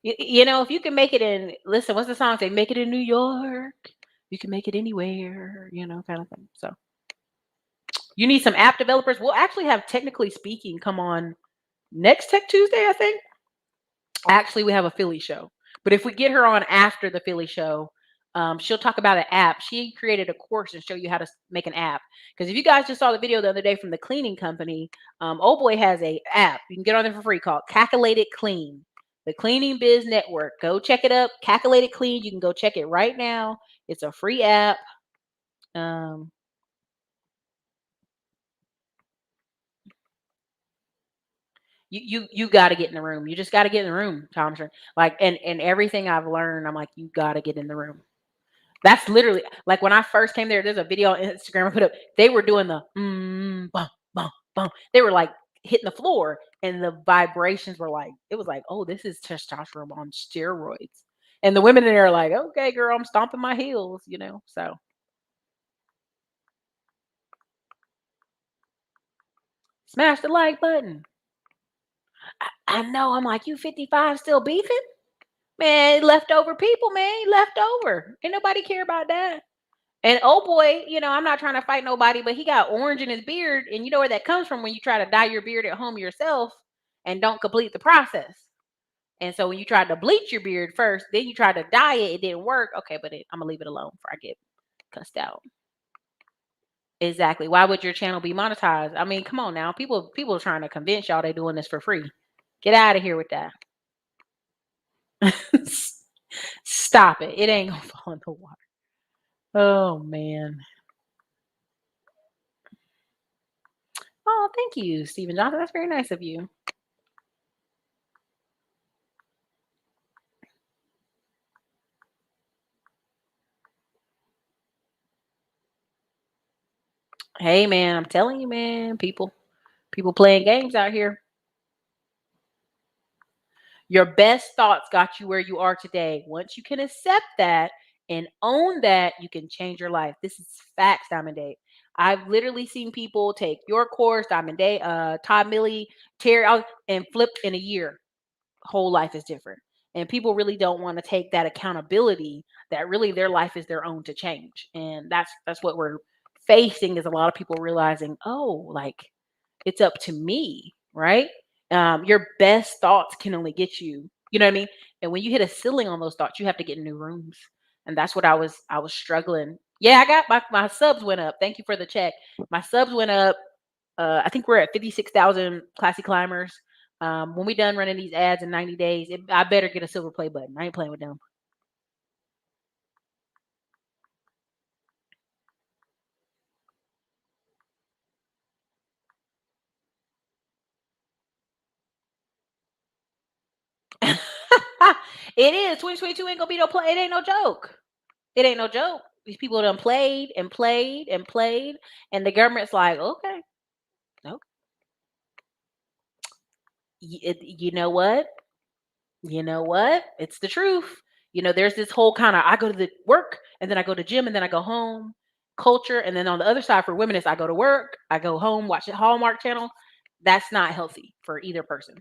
If you can make it in, listen, what's the song say? Make it in New York. You can make it anywhere, kind of thing. So you need some app developers. We'll actually have Technically Speaking come on next Tech Tuesday, I think. Actually, we have a Philly show. But if we get her on after the Philly show, she'll talk about an app. She created a course and show you how to make an app. Because if you guys just saw the video the other day from the cleaning company, old boy has a app. You can get on there for free called Calculated Clean. The Cleaning Biz Network. Go check it up. Calculated Clean. You can go check it right now. It's a free app. You got to get in the room. You just got to get in the room, Thompson. Like, and everything I've learned, I'm like, you got to get in the room. That's literally like when I first came there. There's a video on Instagram I put up. They were doing the bum bum bum. They were like hitting the floor, and the vibrations were like, it was like, oh, this is testosterone on steroids. And the women in there are like, okay, girl, I'm stomping my heels, So smash the like button. I know. I'm like, you 55 still beefing? Man, leftover people, man, leftover. Ain't nobody care about that. And oh boy, I'm not trying to fight nobody, but he got orange in his beard, and you know where that comes from when you try to dye your beard at home yourself and don't complete the process. And so when you tried to bleach your beard first, then you tried to dye it, it didn't work. Okay, but I'm gonna leave it alone before I get cussed out. Exactly. Why would your channel be monetized? I mean, come on now. People are trying to convince y'all they're doing this for free. Get out of here with that. Stop it. It ain't gonna fall in the water. Oh man. Oh, thank you, Stephen Johnson. That's very nice of you. Hey man, I'm telling you, man, people playing games out here. Your best thoughts got you where you are today. Once you can accept that and own that, you can change your life. This is facts, Diamond Dave. I've literally seen people take your course, Diamond Dave, Todd Millie, Terry, and flip in a year. Whole life is different. And people really don't want to take that accountability that really their life is their own to change. And that's what we're facing, is a lot of people realizing, oh, like it's up to me, right? Your best thoughts can only get you, you know what I mean? And when you hit a ceiling on those thoughts, you have to get in new rooms. And that's what I was struggling. Yeah, I got my subs went up. Thank you for the check. My subs went up. I think we're at 56,000 classy climbers. When we done running these ads in 90 days, I better get a silver play button. I ain't playing with them. It is 2022 ain't gonna be no play. It ain't no joke. It ain't no joke. These people done played and played and played, and the government's like, okay, no, you know what? You know what? It's the truth. There's this whole kind of, I go to the work and then I go to gym and then I go home culture, and then on the other side for women is I go to work, I go home, watch the Hallmark Channel. That's not healthy for either person.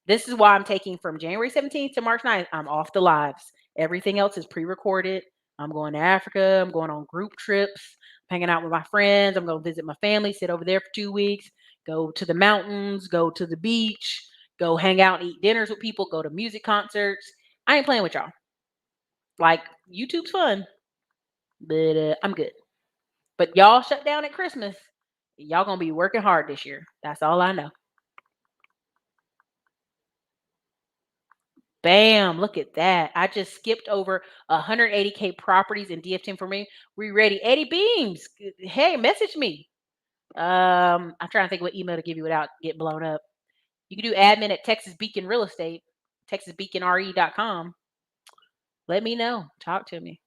This is why I'm taking from January 17th to March 9th. I'm off the lives. Everything else is pre-recorded. I'm going to Africa. I'm going on group trips, hanging out with my friends. I'm going to visit my family, sit over there for 2 weeks, go to the mountains, go to the beach, go hang out and eat dinners with people, go to music concerts. I ain't playing with y'all. Like, YouTube's fun, but I'm good. But y'all shut down at Christmas. Y'all going to be working hard this year. That's all I know. Bam, look at that. I just skipped over 180K properties in DF10 for me. We ready. Eddie Beams. Hey, message me. I'm trying to think what email to give you without getting blown up. You can do admin at Texas Beacon Real Estate, texasbeaconre.com. Let me know. Talk to me.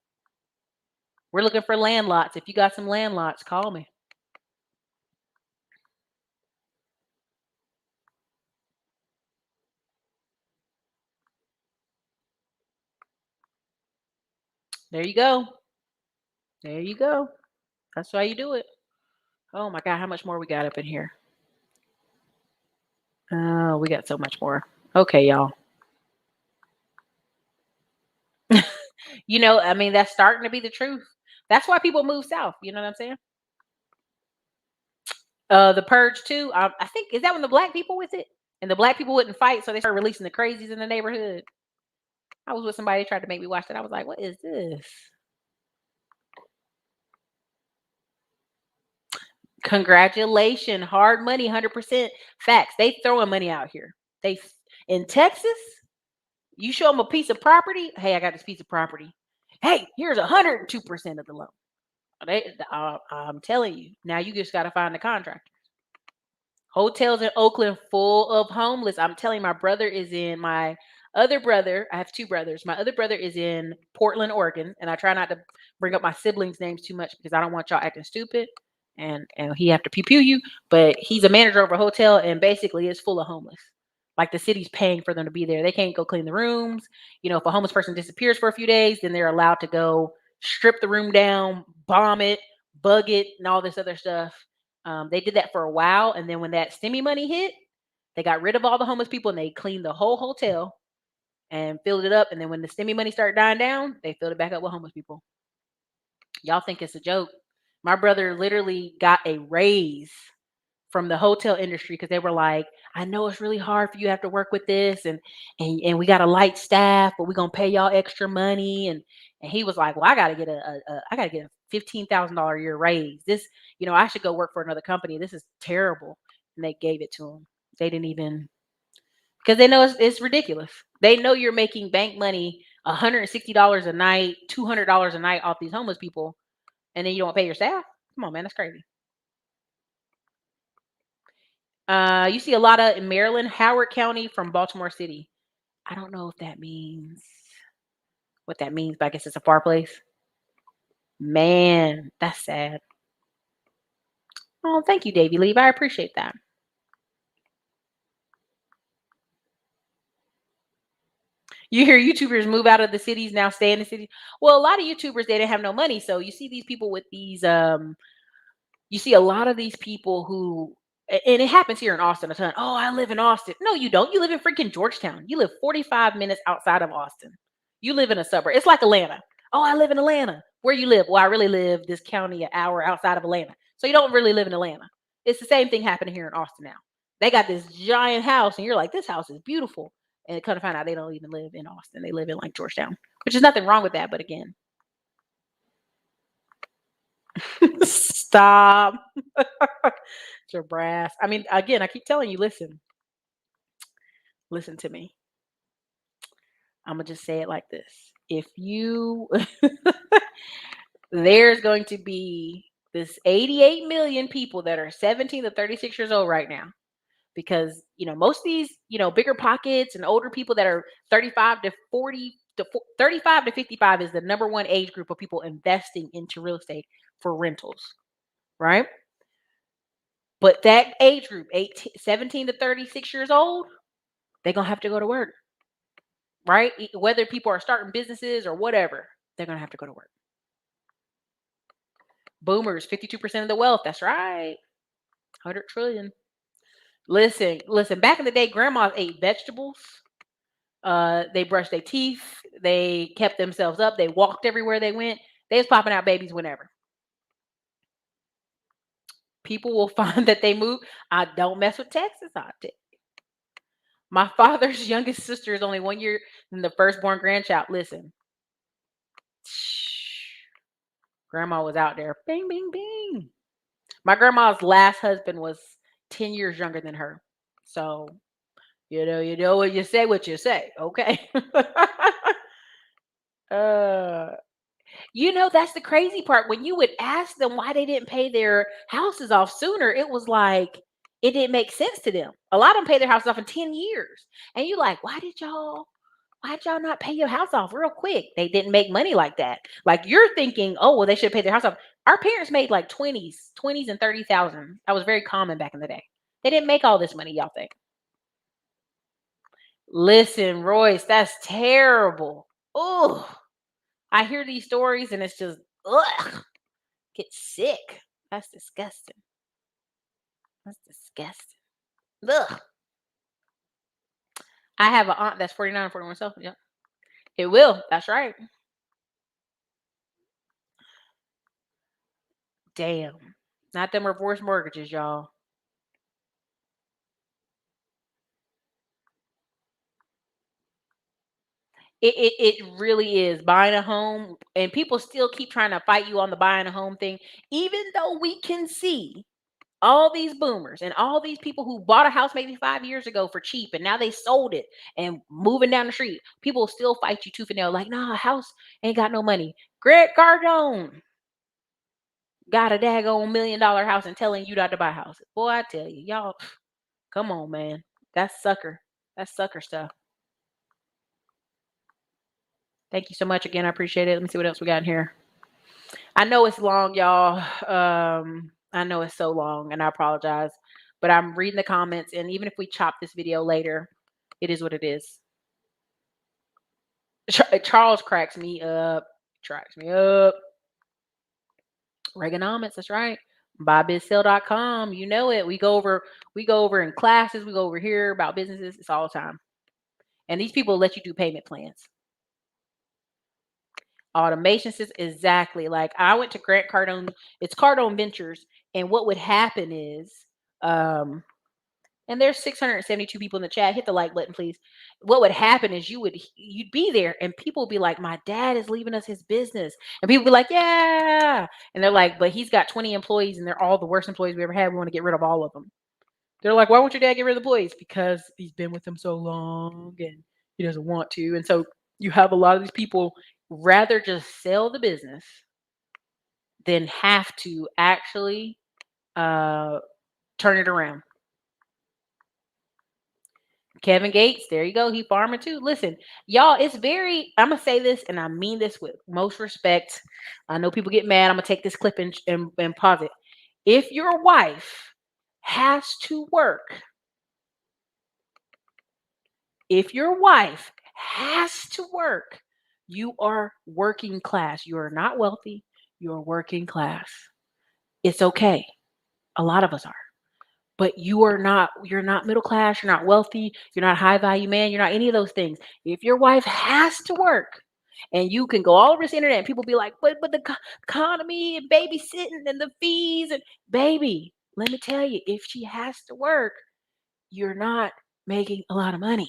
We're looking for land lots. If you got some land lots, call me. There you go. There you go. That's how you do it. Oh my God, how much more we got up in here? Oh, we got so much more. Okay, y'all. I mean, that's starting to be the truth. That's why people move south. You know what I'm saying? The Purge too. I think, is that when the black people with it, and the black people wouldn't fight, so they started releasing the crazies in the neighborhood. I was with somebody that tried to make me watch that. I was like, "What is this?" Congratulations, hard money, 100% facts. They throwing money out here. They in Texas. You show them a piece of property. Hey, I got this piece of property. Hey, here's 102% of the loan. I'm telling you. Now you just got to find the contractor. Hotels in Oakland full of homeless. I'm telling you, my other brother, I have two brothers. My other brother is in Portland, Oregon, and I try not to bring up my siblings' names too much because I don't want y'all acting stupid and he have to pew pew you. But he's a manager of a hotel, and basically it's full of homeless. Like, the city's paying for them to be there. They can't go clean the rooms. If a homeless person disappears for a few days, then they're allowed to go strip the room down, bomb it, bug it, and all this other stuff. They did that for a while, and then when that stimmy money hit, they got rid of all the homeless people and they cleaned the whole hotel and filled it up. And then when the stimmy money started dying down, they filled it back up with homeless people. Y'all think it's a joke? My brother literally got a raise from the hotel industry because they were like, I know it's really hard for you to have to work with this, and we got a light staff, but we're gonna pay y'all extra money. And he was like, well, I gotta get a $15,000 a year raise. This, I should go work for another company. This is terrible. And they gave it to him. They didn't even, because they know it's ridiculous. They know you're making bank money, $160 a night, $200 a night off these homeless people, and then you don't pay your staff. Come on, man, that's crazy. You see a lot of in Maryland, Howard County from Baltimore City. I don't know if that means what that means, but I guess it's a far place. Man, that's sad. Oh, thank you, Davy Leave. I appreciate that. You hear YouTubers move out of the cities, now stay in the city. Well, a lot of YouTubers, they didn't have no money. So you see these people with these you see a lot of these people who, and it happens here in Austin a ton. Oh, I live in Austin. No, you don't. You live in freaking Georgetown. You live 45 minutes outside of Austin. You live in a suburb. It's like Atlanta. Oh, I live in Atlanta. Where you live? Well, I really live this county an hour outside of Atlanta. So you don't really live in Atlanta. It's the same thing happening here in Austin now. They got this giant house, and you're like, this house is beautiful. And kind of find out they don't even live in Austin. They live in like Georgetown, which is nothing wrong with that. But again, stop. It's your brass. I mean, again, I keep telling you, listen to me. I'm gonna just say it like this. If you there's going to be this 88 million people that are 17 to 36 years old right now. Because, most of these, bigger pockets and older people that are 35 to 40 to 35 to 55 is the number one age group of people investing into real estate for rentals, right? But that age group, 17 to 36 years old, they're going to have to go to work, right? Whether people are starting businesses or whatever, they're going to have to go to work. Boomers, 52% of the wealth. That's right. 100 trillion. Listen, back in the day, grandmas ate vegetables. They brushed their teeth. They kept themselves up. They walked everywhere they went. They was popping out babies whenever. People will find that they move. I don't mess with Texas. I tell you. My father's youngest sister is only 1 year than the firstborn grandchild. Listen. Grandma was out there. Bing, bing, bing. My grandma's last husband was 10 years younger than her. So, you know what you say. Okay. That's the crazy part. When you would ask them why they didn't pay their houses off sooner, it was like it didn't make sense to them. A lot of them pay their houses off in 10 years. And you're like, why'd y'all not pay your house off real quick? They didn't make money like that. Like you're thinking, oh, well, they should pay their house off. Our parents made like 20s and 30,000. That was very common back in the day. They didn't make all this money, y'all think. Listen, Royce, that's terrible. Oh, I hear these stories and it's just, ugh, get sick. That's disgusting. That's disgusting. Ugh. I have an aunt that's 49, 41 herself. Yep. It will. That's right. Damn. Not them reverse mortgages, y'all. It really is buying a home, and people still keep trying to fight you on the buying a home thing, even though we can see all these boomers and all these people who bought a house maybe 5 years ago for cheap and now they sold it and moving down the street. People still fight you tooth and nail, like, nah, house ain't got no money. Greg Cardone got a daggone $1 million house and telling you not to buy houses. Boy, I tell you, y'all, come on, man. That's sucker. That's sucker stuff. Thank you so much again. I appreciate it. Let me see what else we got in here. I know it's long, y'all. I know it's so long, and I apologize. But I'm reading the comments, and even if we chop this video later, it is what it is. Charles cracks me up. Reaganomics, that's right. BuyBizSell.com. You know it. We go over in classes, we go over here about businesses. It's all the time. And these people let you do payment plans. Automation system, exactly. Like I went to Grant Cardone, it's Cardone Ventures, and what would happen is, and there's 672 people in the chat. Hit the like button, please. What would happen is you'd be there, and people would be like, "My dad is leaving us his business," and people would be like, "Yeah," and they're like, "But he's got 20 employees, and they're all the worst employees we ever had. We want to get rid of all of them." They're like, "Why won't your dad get rid of the employees?" Because he's been with them so long, and he doesn't want to. And so you have a lot of these people rather just sell the business than have to actually turn it around. Kevin Gates, there you go. He farming too. Listen, y'all, I'm going to say this, and I mean this with most respect. I know people get mad. I'm going to take this clip and pause it. If your wife has to work, has to work, you are working class. You are not wealthy. You're working class. It's okay. A lot of us are. But you're not middle class, you're not wealthy, you're not high value man, you're not any of those things. If your wife has to work, and you can go all over this internet and people be like, but the economy and babysitting and the fees and baby, let me tell you, if she has to work, you're not making a lot of money.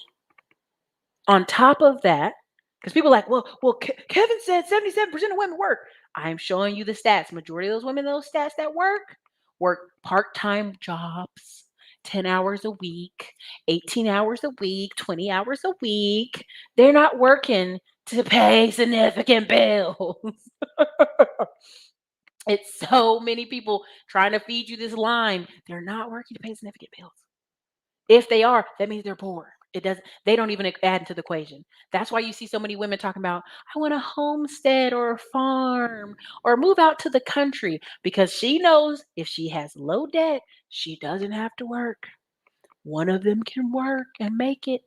On top of that, because people are like, well, Kevin said 77% of women work. I'm showing you the stats. Majority of those women, those stats that work part-time jobs, 10 hours a week, 18 hours a week, 20 hours a week. They're not working to pay significant bills. It's so many people trying to feed you this line. They're not working to pay significant bills. If they are, that means they're poor. They don't even add into the equation. That's why you see so many women talking about, I want a homestead or a farm or move out to the country, because she knows if she has low debt, she doesn't have to work. One of them can work and make it.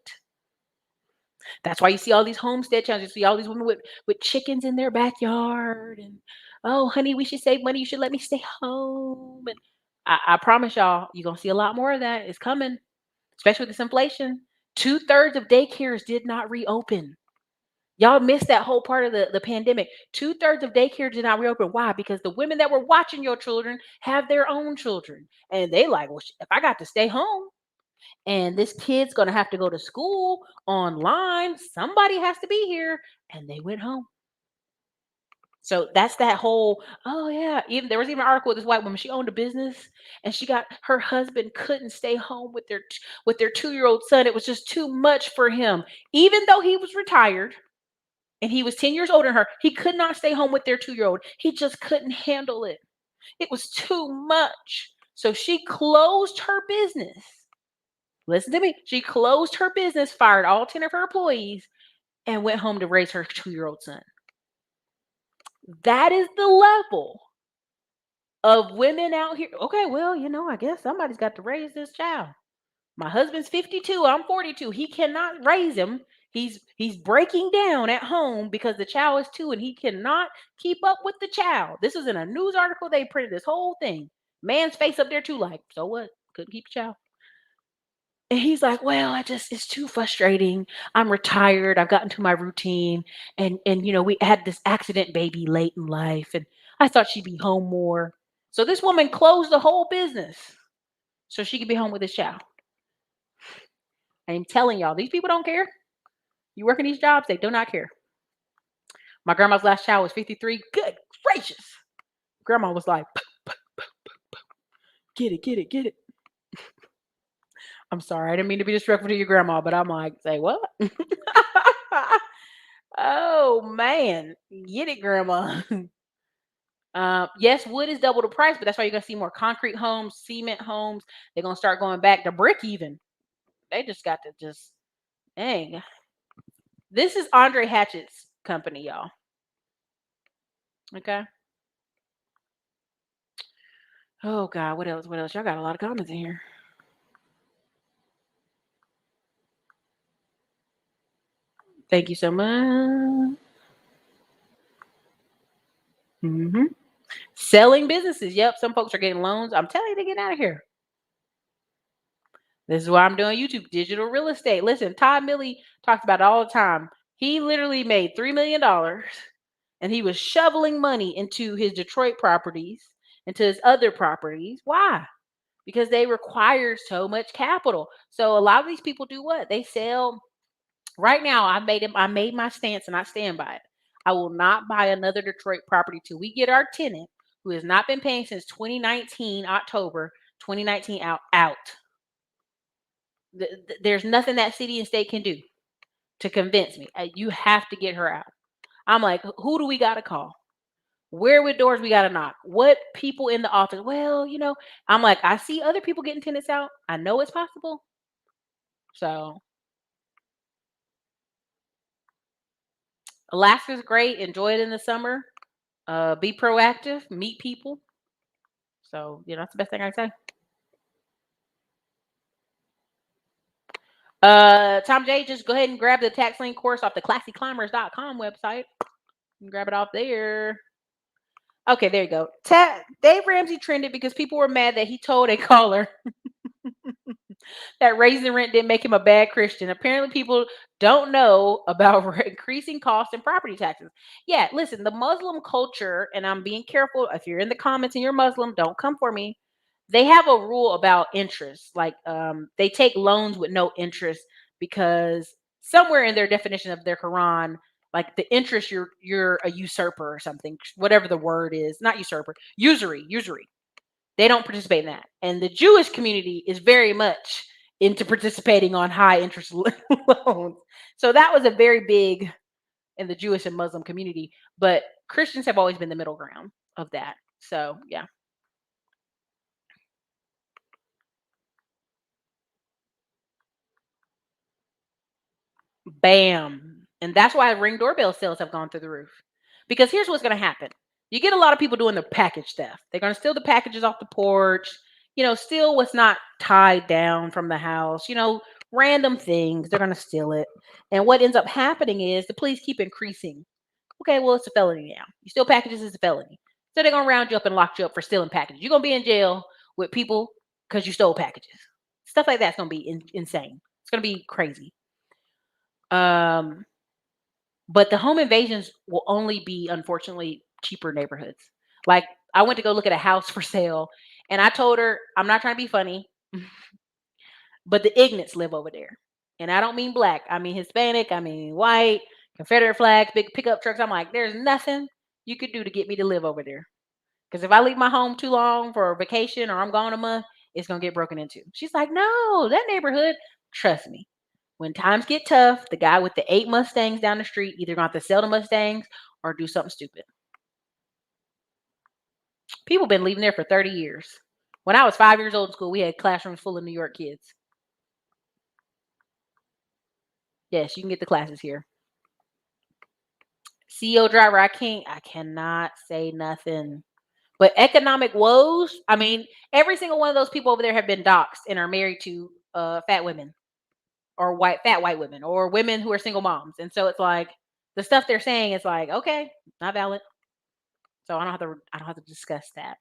That's why you see all these homestead challenges. You see all these women with chickens in their backyard and, oh, honey, we should save money. You should let me stay home. And I promise y'all, you're going to see a lot more of that. It's coming, especially with this inflation. 2/3 of daycares did not reopen. Y'all missed that whole part of the pandemic. 2/3 of daycare did not reopen. Why? Because the women that were watching your children have their own children. And they like, well, if I got to stay home and this kid's going to have to go to school online, somebody has to be here. And they went home. So that's that whole, oh yeah. Even there was even an article with this white woman. She owned a business and she got her husband couldn't stay home with their 2-year-old son. It was just too much for him. Even though he was retired and he was 10 years older than her, he could not stay home with their 2-year-old. He just couldn't handle it. It was too much. So she closed her business. Listen to me. She closed her business, fired all 10 of her employees, and went home to raise her 2-year-old son. That is the level of women out here. Okay, well, I guess somebody's got to raise this child. My husband's 52, I'm 42. He cannot raise him. He's breaking down at home because the child is 2 and he cannot keep up with the child. This is in a news article. They printed this whole thing. Man's face up there too, like, so what? Couldn't keep the child. And he's like, well, it's too frustrating. I'm retired. I've gotten to my routine. And we had this accident baby late in life. And I thought she'd be home more. So this woman closed the whole business so she could be home with this child. I'm telling y'all, these people don't care. You work in these jobs, they do not care. My grandma's last child was 53. Good gracious. Grandma was like, get it, get it, get it. I'm sorry. I didn't mean to be disrespectful to your grandma, but I'm like, say what? Oh, man. Get it, grandma. Yes, wood is double the price, but that's why you're going to see more concrete homes, cement homes. They're going to start going back to brick even. They just got to dang. This is Andre Hatchett's company, y'all. Okay. Oh, God. What else? What else? Y'all got a lot of comments in here. Thank you so much. Selling businesses. Yep. Some folks are getting loans. I'm telling you to get out of here. This is why I'm doing YouTube, digital real estate. Listen, Todd Milley talks about it all the time. He literally made $3 million and he was shoveling money into his Detroit properties, into his other properties. Why? Because they require so much capital. So a lot of these people do what? They sell. Right now, I made my stance and I stand by it. I will not buy another Detroit property till we get our tenant who has not been paying since 2019, October 2019 out. There's nothing that city and state can do to convince me. You have to get her out. I'm like, who do we got to call? Where with doors we got to knock? What people in the office? Well, I'm like, I see other people getting tenants out. I know it's possible. So Alaska's great. Enjoy it in the summer. Be proactive. Meet people. So, that's the best thing I say. Tom J, just go ahead and grab the tax lien course off the classyclimbers.com website. You can grab it off there. Okay, there you go. Dave Ramsey trended because people were mad that he told a caller that raising rent didn't make him a bad Christian. Apparently, people don't know about increasing costs and property taxes. Yeah, listen, the Muslim culture, and I'm being careful. If you're in the comments and you're Muslim, don't come for me. They have a rule about interest. Like, they take loans with no interest because somewhere in their definition of their Quran, like the interest, you're a usurper or something. Whatever the word is, not usurper, usury. They don't participate in that. And the Jewish community is very much into participating on high interest loans. So that was a very big in the Jewish and Muslim community. But Christians have always been the middle ground of that. So yeah. Bam. And that's why Ring doorbell sales have gone through the roof. Because here's what's going to happen. You get a lot of people doing the package theft. They're going to steal the packages off the porch, steal what's not tied down from the house, random things. They're going to steal it. And what ends up happening is the police keep increasing. Okay, well, it's a felony now. You steal packages, it's a felony. So they're going to round you up and lock you up for stealing packages. You're going to be in jail with people because you stole packages. Stuff like that's going to be insane. It's going to be crazy. But the home invasions will only be, unfortunately, cheaper neighborhoods. Like, I went to go look at a house for sale, and I told her, I'm not trying to be funny, but the Ignats live over there. And I don't mean black. I mean Hispanic. I mean white, Confederate flags, big pickup trucks. I'm like, there's nothing you could do to get me to live over there. Because if I leave my home too long for a vacation or I'm gone a month, it's going to get broken into. She's like, no, that neighborhood, trust me. When times get tough, the guy with the 8 Mustangs down the street either going to have to sell the Mustangs or do something stupid. People been leaving there for 30 years. When I was 5 years old in school, we had classrooms full of New York kids. Yes, you can get the classes here. CEO driver, I cannot say nothing. But economic woes, I mean, every single one of those people over there have been doxxed and are married to fat women or fat white women or women who are single moms. And so it's like the stuff they're saying is like, okay, not valid. So I don't have to discuss that.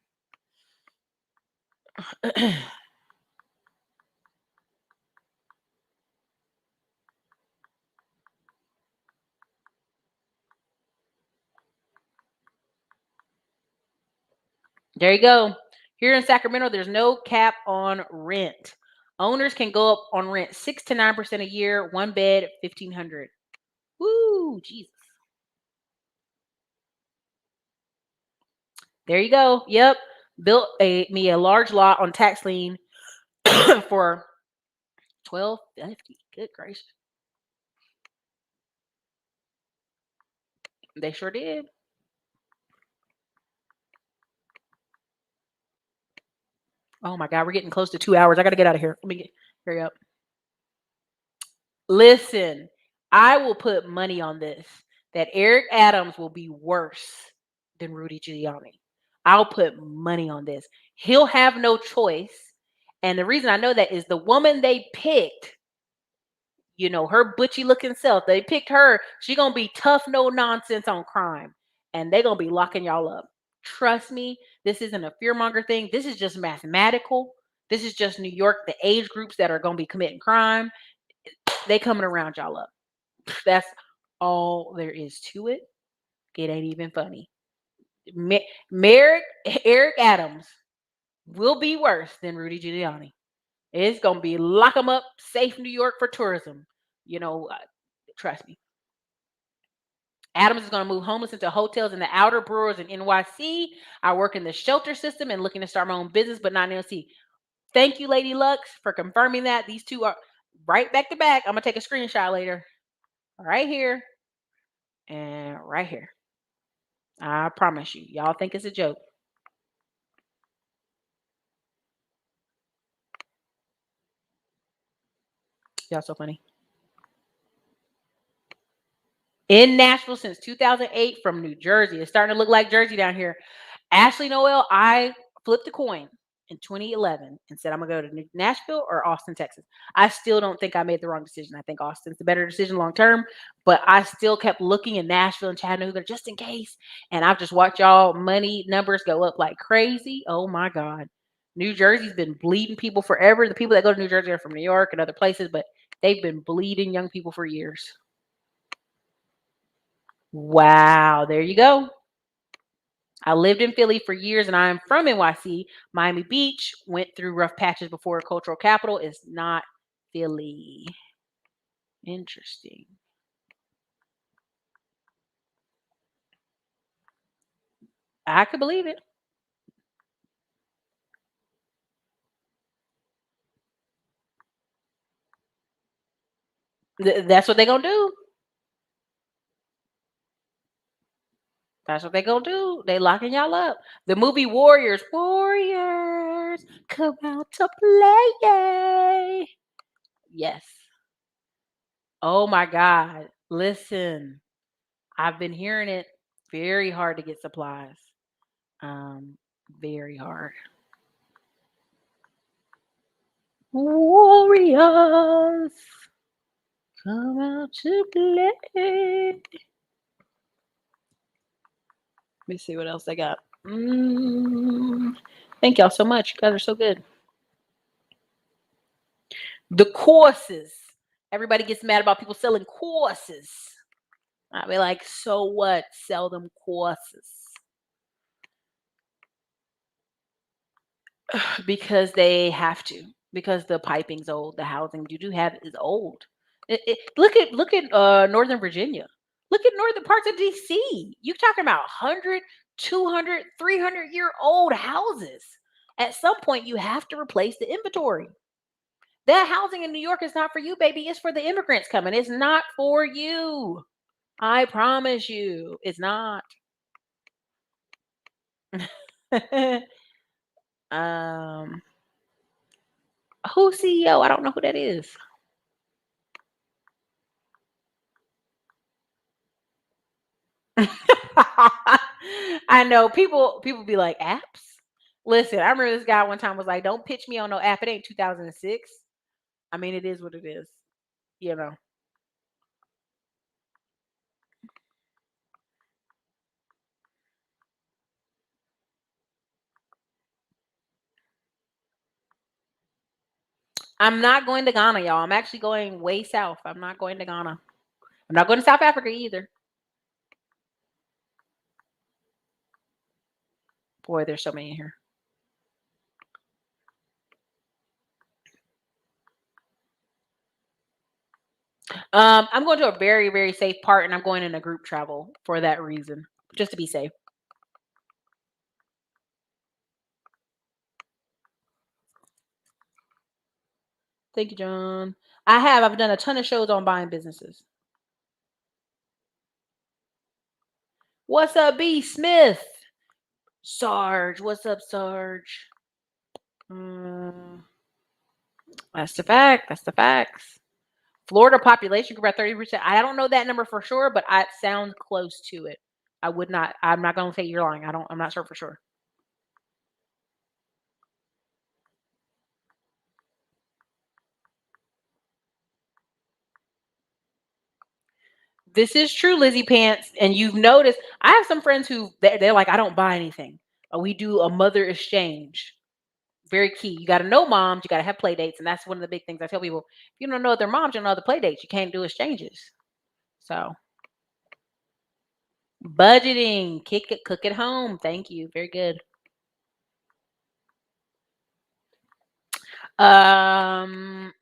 There you go. Here in Sacramento, there's no cap on rent. Owners can go up on rent 6 to 9% a year, one bed, $1,500. Woo, Jesus. There you go. Yep. Built me a large lot on tax lien for $1,250. Good gracious. They sure did. Oh my God, we're getting close to 2 hours. I got to get out of here. Hurry up. Listen, I will put money on this that Eric Adams will be worse than Rudy Giuliani. I'll put money on this. He'll have no choice. And the reason I know that is the woman they picked, her butchy looking self, they picked her. She going to be tough, no nonsense on crime. And they going to be locking y'all up. Trust me, this isn't a fearmonger thing. This is just mathematical. This is just New York, the age groups that are going to be committing crime. They coming around y'all up. That's all there is to it. It ain't even funny. Eric Adams will be worse than Rudy Giuliani. It's going to be lock them up, safe New York for tourism. Trust me. Adams is going to move homeless into hotels in the outer boroughs in NYC. I work in the shelter system and looking to start my own business, but not in NYC. Thank you, Lady Lux, for confirming that. These two are right back to back. I'm going to take a screenshot later. Right here and right here. I promise you. Y'all think it's a joke. Y'all so funny. In Nashville since 2008 from New Jersey. It's starting to look like Jersey down here. Ashley Noel, I flipped a coin in 2011 and said, I'm going to go to Nashville or Austin, Texas. I still don't think I made the wrong decision. I think Austin's the better decision long term, but I still kept looking in Nashville and Chattanooga just in case. And I've just watched y'all money numbers go up like crazy. Oh my God. New Jersey's been bleeding people forever. The people that go to New Jersey are from New York and other places, but they've been bleeding young people for years. Wow. There you go. I lived in Philly for years and I'm from NYC. Miami Beach went through rough patches before a cultural capital. Is not Philly. Interesting. I could believe it. That's what they're going to do. That's what they going to do. They locking y'all up. The movie Warriors. Warriors, come out to play. Yes. Oh my God. Listen, I've been hearing it. Very hard to get supplies. Very hard. Warriors, come out to play. Let me see what else I got. Thank y'all so much. You guys are so good. The courses. Everybody gets mad about people selling courses. I'll be like, so what? Sell them courses. Because they have to. Because the piping's old. The housing you do have is old. Look at Northern Virginia. Look at northern parts of DC. You're talking about 100, 200, 300-year-old houses. At some point, you have to replace the inventory. That housing in New York is not for you, baby. It's for the immigrants coming. It's not for you. I promise you, it's not. um, who's CEO? I don't know who that is. I know people be like apps. Listen, I remember this guy one time was like, "Don't pitch me on no app. It ain't 2006." I mean, it is what it is. You know. I'm not going to Ghana, y'all. I'm actually going way south. I'm not going to Ghana. I'm not going to South Africa either. Boy, there's so many here. I'm going to a very, very safe part, and I'm going in a group travel for that reason, just to be safe. Thank you, John. I've done a ton of shows on buying businesses. What's up, B. Smith? Sarge. What's up, Sarge? That's the fact. That's the facts. Florida population grew by 30%. I don't know that number for sure, but it sounds close to it. I'm not gonna say you're lying. I'm not sure for sure. This is true, Lizzie Pants. And you've noticed I have some friends who they're like, I don't buy anything. We do a mother exchange. Very key. You got to know moms. You got to have play dates, and that's one of the big things I tell people. If you don't know their moms, you don't know the play dates. You can't do exchanges. So budgeting, cook at home. Thank you. Very good. Um,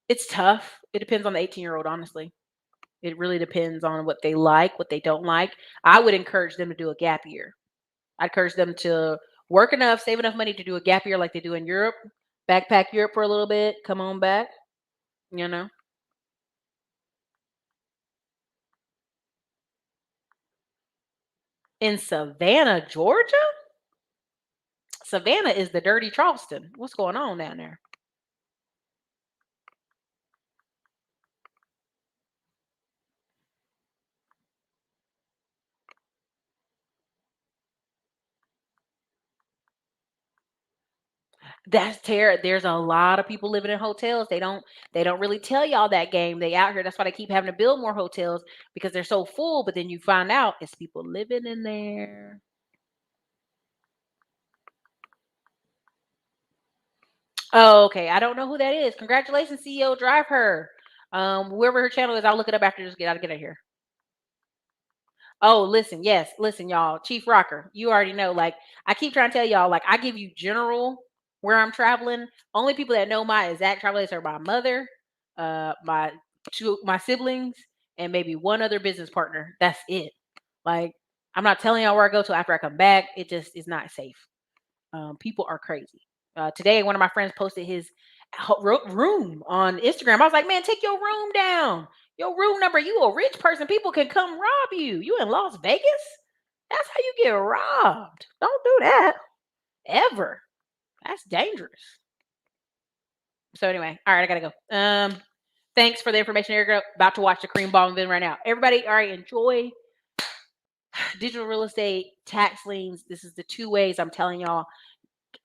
it's tough. It depends on the 18-year-old, honestly. It really depends on what they like, what they don't like. I would encourage them to do a gap year. I'd encourage them to work enough, save enough money to do a gap year like they do in Europe, backpack Europe for a little bit, come on back, you know. In Savannah, Georgia? Savannah is the dirty Charleston. What's going on down there? That's terrible. There's a lot of people living in hotels. They don't really tell y'all that game. They out here. That's why they keep having to build more hotels because they're so full. But then you find out it's people living in there. Oh, okay. I don't know who that is. Congratulations, CEO. Drive her. Whoever her channel is, I'll look it up after. Just get out of here. Oh, listen, yes, listen, y'all. Chief Rocker, you already know. Like, I keep trying to tell y'all, like, I give you general where I'm traveling. Only people that know my exact travel dates are my mother, my siblings, and maybe one other business partner. That's it. Like, I'm not telling y'all where I go till after I come back. It just is not safe. People are crazy. Today, one of my friends posted his room on Instagram. I was like, man, take your room down. Your room number. You a rich person. People can come rob you. You in Las Vegas? That's how you get robbed. Don't do that ever. That's dangerous. So anyway, all right, I gotta go. Thanks for the information, Ericka. About to watch the cream ball event right now. Everybody, all right, enjoy digital real estate, tax liens. This is the two ways I'm telling y'all.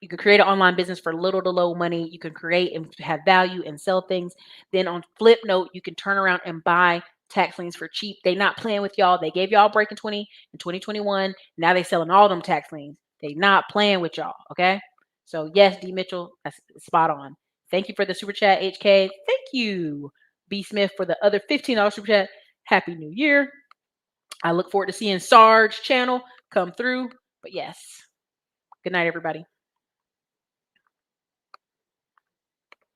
You can create an online business for little to low money. You can create and have value and sell things. Then on flip note, you can turn around and buy tax liens for cheap. They not playing with y'all. They gave y'all a break in 2021. Now they selling all them tax liens. They not playing with y'all. Okay. So yes, D Mitchell, that's spot on. Thank you for the super chat, HK. Thank you, B Smith, for the other $15 super chat. Happy New Year. I look forward to seeing Sarge channel come through. But yes, good night, everybody.